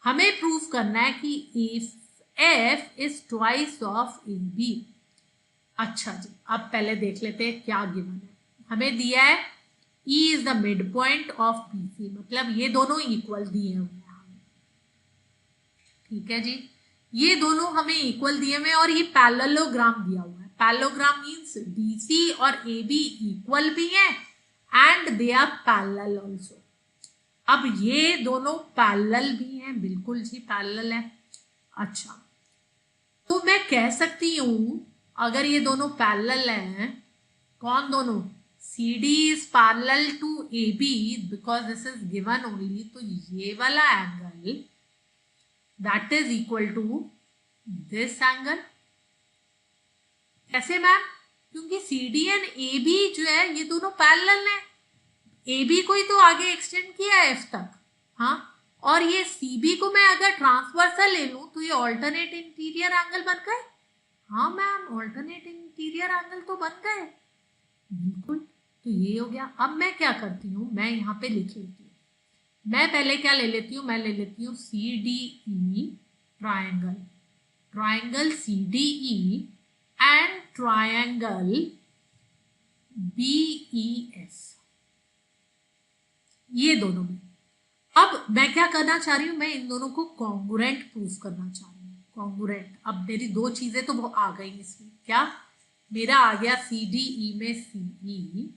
हमें प्रूफ करना है कि F is twice of AB। अच्छा जी, अब पहले देख लेते हैं क्या गिवन है, हमें दिया है E is the midpoint of BC, मतलब ये दोनों इक्वल दिए हुए हैं हमें, ठीक है जी, ये दोनों हमें इक्वल दिए हुए हैं और ये पैरेललोग्राम दिया हुआ है। पैरेललोग्राम मींस BC और AB इक्वल भी है and they are parallel also. अब ये दोनों पैरेलल भी हैं, बिल्कुल जी पैरेलल है। अच्छा, तो मैं कह सकती हूं अगर ये दोनों पैरेलल हैं, कौन दोनों, CD is parallel to AB because this is given only, तो ये वाला angle that is equal to this angle। कैसे मैम, क्योंकि CD and AB जो है ये दोनों पैरेलल हैं, AB को ही तो आगे एक्सटेंड किया है F तक, हाँ, और ये CB को मैं अगर ट्रांसवर्सल ले लूं तो ये ऑल्टरनेट इंटीरियर एंगल बन गए। हाँ मैम, ऑल्टरनेट इंटीरियर एंगल तो बन गए, बिल्कुल, तो ये हो गया। अब मैं क्या करती हूँ, मैं यहाँ पे लिख लेती हूँ, मैं पहले क्या ले लेती हूँ, मैं ले लेती हूँ CDE triangle, triangle CDE and triangle BEF, ये दोनों में। अब मैं क्या करना चाह रही हूँ, मैं इन दोनों को कॉन्ग्रुएंट प्रूफ करना चाह रही हूँ, कॉन्ग्रुएंट। अब मेरी दो चीजें तो आ गई इसमें, क्या मेरा आ गया CDE में CE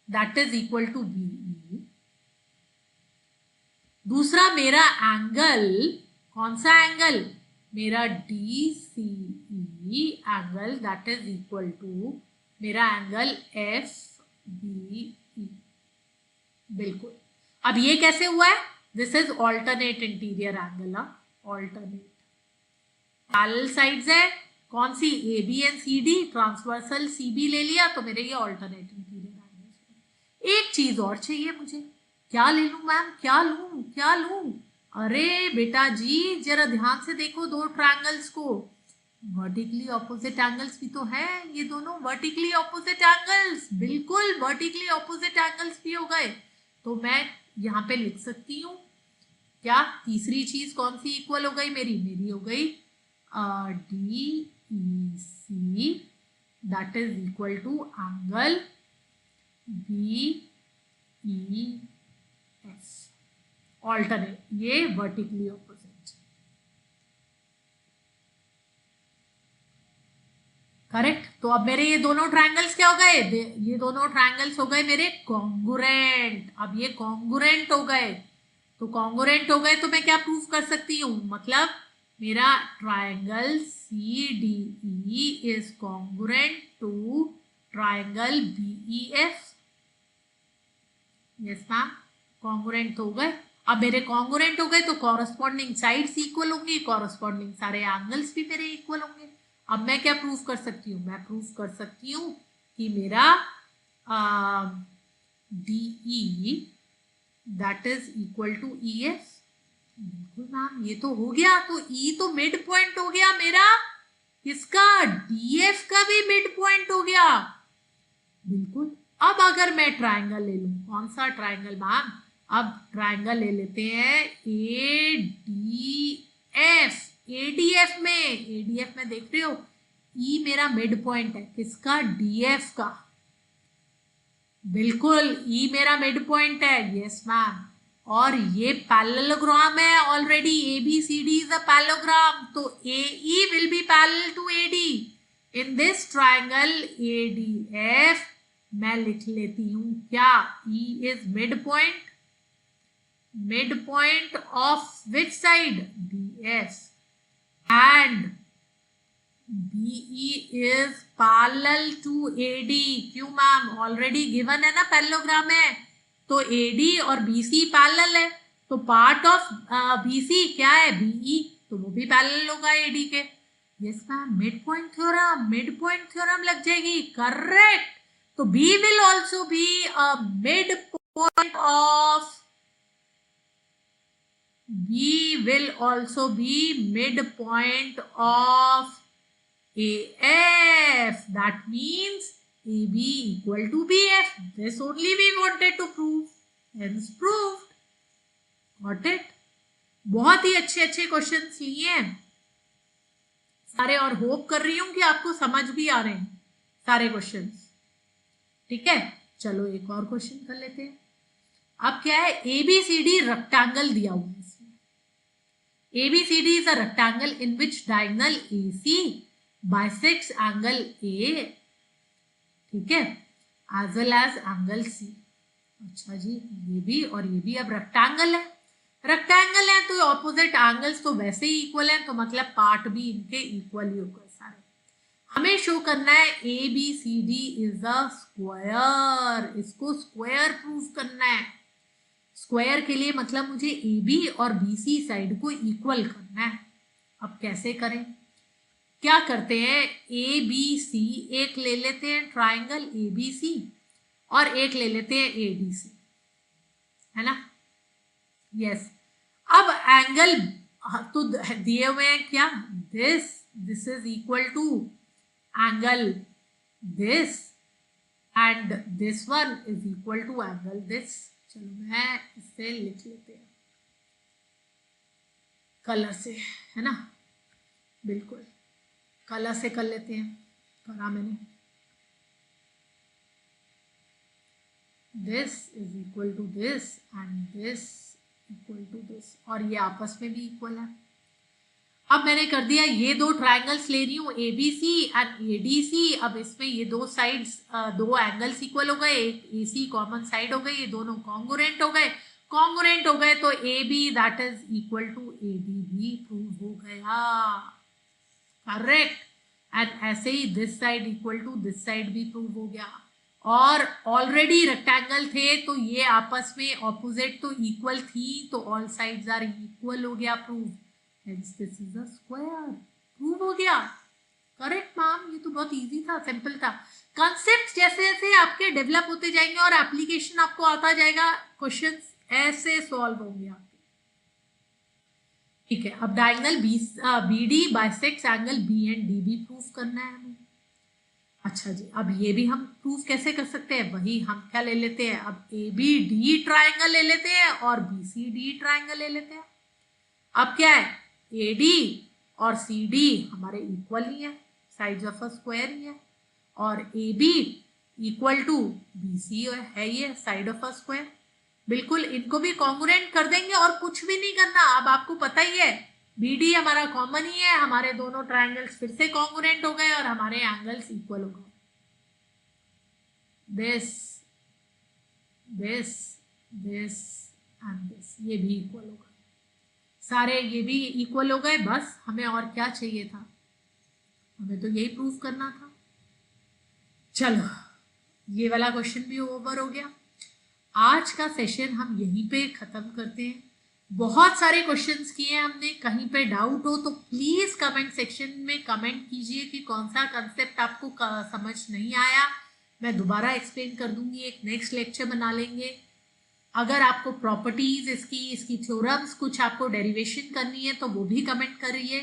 that is equal to BE, दूसरा मेरा एंगल, कौन सा एंगल, मेरा DCE angle that is equal to मेरा एंगल FBE, बिल्कुल। अब ये कैसे हुआ है, this is alternate interior angle, alternate, parallel sides है, कौन सी, AB and CD, transversal CB ले लिया तो मेरे ये ऑल्टरनेट इंटीरियर एंगल। एक चीज और चाहिए मुझे, क्या ले लूं मैम, क्या लूं, अरे बेटा जी जरा ध्यान से देखो दो ट्रायंगल्स को, वर्टिकली ऑपोजिट एंगल्स भी तो है, ये दोनों वर्टिकली ऑपोजिट एंगल्स, बिल्कुल वर्टिकली ऑपोजिट एंगल्स भी हो गए, तो मैं यहाँ पे लिख सकती हूँ क्या, तीसरी चीज कौन सी इक्वल हो गई मेरी हो गई DEC that is equal to angle BEF, alternate, ये वर्टिकली ऑपोजिट, करेक्ट। तो अब मेरे ये दोनों ट्रायंगल्स क्या हो गए, ये दोनों ट्रायंगल्स हो गए मेरे कॉन्ग्रुएंट। अब ये कॉन्ग्रुएंट हो गए, तो कॉन्ग्रुएंट हो गए तो मैं क्या प्रूफ कर सकती हूँ, मतलब मेरा triangle CDE is congruent to triangle BEF। Yes ma'am, congruent हो गए। अब मेरे कॉन्ग्रुएंट हो गए तो कॉरस्पॉन्डिंग साइड्स इक्वल होंगी, कॉरस्पॉन्डिंग सारे एंगल्स भी मेरे इक्वल होंगे। अब मैं क्या प्रूफ कर सकती हूँ, मैं प्रूफ कर सकती हूँ कि मेरा DE that is equal to EF। बिल्कुल मैम, ये तो हो गया, तो E तो मिड पॉइंट हो गया मेरा, इसका DF का भी मिड पॉइंट हो गया, बिल्कुल। अब अगर मैं ट्राइंगल ले लूं, कौन सा ट्राइंगल मैम? अब ट्राइंगल ले लेते हैं ADF। एडीएफ में देख रहे हो, ई मेरा मिड पॉइंट है, किसका? डीएफ का। बिल्कुल, ई मेरा मिड पॉइंट है, यस मैम। और ये पैरेललोग्राम है already, ABCD is a parallelogram, तो AE will be parallel to AD। In this triangle ADF मैं लिख लेती हूं क्या? E is mid point of which side? DF। And BE is parallel to AD। क्यों मैम? ऑलरेडी गिवन है ना, parallelogram है, तो AD और BC पैरेलल है, तो पार्ट ऑफ BC क्या है? BE, तो वो भी पैरेलल होगा AD के। Yes ma'am, mid point theorem लग जाएगी, करेक्ट। तो B will also be a midpoint of, B will also be midpoint of AF. That means AB equal to BF. This only we wanted to prove. Hence proved. Got it? बहुत ही अच्छे अच्छे questions लिए हैं सारे, और hope कर रही हूं कि आपको समझ भी आ रहे हैं सारे क्वेश्चंस। ठीक है, चलो एक और क्वेश्चन कर लेते हैं। अब क्या है? ABCD रेक्टेंगल दिया हुआ है इसमें। ABCD is a rectangle in which diagonal AC bisects angle A, ठीक है, as well as angle C। अच्छा जी, ये भी और ये भी अब रेक्टेंगल है तो ऑपोजिट एंगल्स तो वैसे ही इक्वल है, तो मतलब पार्ट भी इनके इक्वल ही होगा सारे। हमें शो करना है ABCD इज अ स्क्वायर, इसको स्क्वायर प्रूव करना है। स्क्वायर के लिए मतलब मुझे AB और BC साइड को इक्वल करना है। अब कैसे करें? क्या करते हैं? ABC एक ले लेते हैं ट्राइंगल ABC, और एक ले लेते हैं ADC, है ना? यस। अब एंगल तो दिए हुए हैं क्या? This is equal to angle this, and this one is equal to angle this. चलो मैं इसे लिख लेते हैं कलर से, है ना? बिल्कुल, कलर से कर लेते हैं, करा मैंने। This is equal to this and this equal to this, और ये आपस में भी इक्वल है। अब मैंने कर दिया, ये दो ट्राइंगल्स ले रही हूँ ABC एंड ADC। अब इसमें ये दो साइड्स, दो एंगल्स इक्वल हो गए, एक AC कॉमन साइड हो गई, ये दोनों कॉन्ग्रुएंट हो गए, तो AB that is equal to AD भी प्रूव हो गया, करेक्ट। एंड ऐसे ही this side equal to this side भी प्रूव हो गया, और ऑलरेडी रेक्टेंगल थे तो ये आपस में ऑपोजिट तो इक्वल थी, तो ऑल साइड्स आर इक्वल हो गया, prove. Hence this is a square, prove हो गया, करेक्ट मैम। ये तो बहुत इजी था, सिंपल था। कॉन्सेप्ट जैसे जैसे आपके डेवलप होते जाएंगे और एप्लीकेशन आपको आता जाएगा, क्वेश्चंस ऐसे सॉल्व होंगे आपके। ठीक है, अब diagonal BD bisects angle BND भी प्रूव करना है हमें। अच्छा जी, अब ये भी हम प्रूव कैसे कर सकते हैं? वही हम क्या ले लेते हैं, अब ABD ट्राइंगल ले लेते हैं और BCD ट्राइंगल ले लेते हैं। अब क्या है, AD और CD हमारे इक्वल ही है, साइड्स ऑफ अ स्क्वायर ही है, और AB इक्वल टू BC है, ये साइड ऑफ अ स्क्वायर। बिल्कुल, इनको भी कॉन्ग्रुएंट कर देंगे और कुछ भी नहीं करना। अब आपको पता ही है BD हमारा कॉमन ही है, हमारे दोनों ट्राइंगल्स फिर से कॉन्ग्रुएंट हो गए और हमारे एंगल्स इक्वल हो गए। दिस एंड दिस, ये भी इक्वल हो गए सारे, ये भी इक्वल हो गए। बस हमें और क्या चाहिए था? हमें तो यही प्रूफ करना था। चलो, ये वाला क्वेश्चन भी ओवर हो गया। आज का सेशन हम यहीं पे खत्म करते हैं। बहुत सारे क्वेश्चंस किए हमने, कहीं पे डाउट हो तो प्लीज कमेंट सेक्शन में कमेंट कीजिए कि कौन सा कंसेप्ट आपको समझ नहीं आया, मैं दोबारा एक्सप्लेन कर दूंगी, एक नेक्स्ट लेक्चर बना लेंगे। अगर आपको प्रॉपर्टीज इसकी थ्योरम्स, कुछ आपको डेरिवेशन करनी है तो वो भी कमेंट करिए।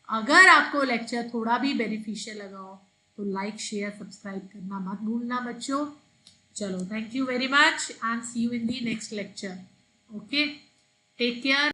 अगर आपको लेक्चर थोड़ा भी बेनिफिशियल लगा हो तो लाइक शेयर सब्सक्राइब करना मत भूलना बच्चों। चलो, thank you very much and see you in the next lecture. Okay, take care.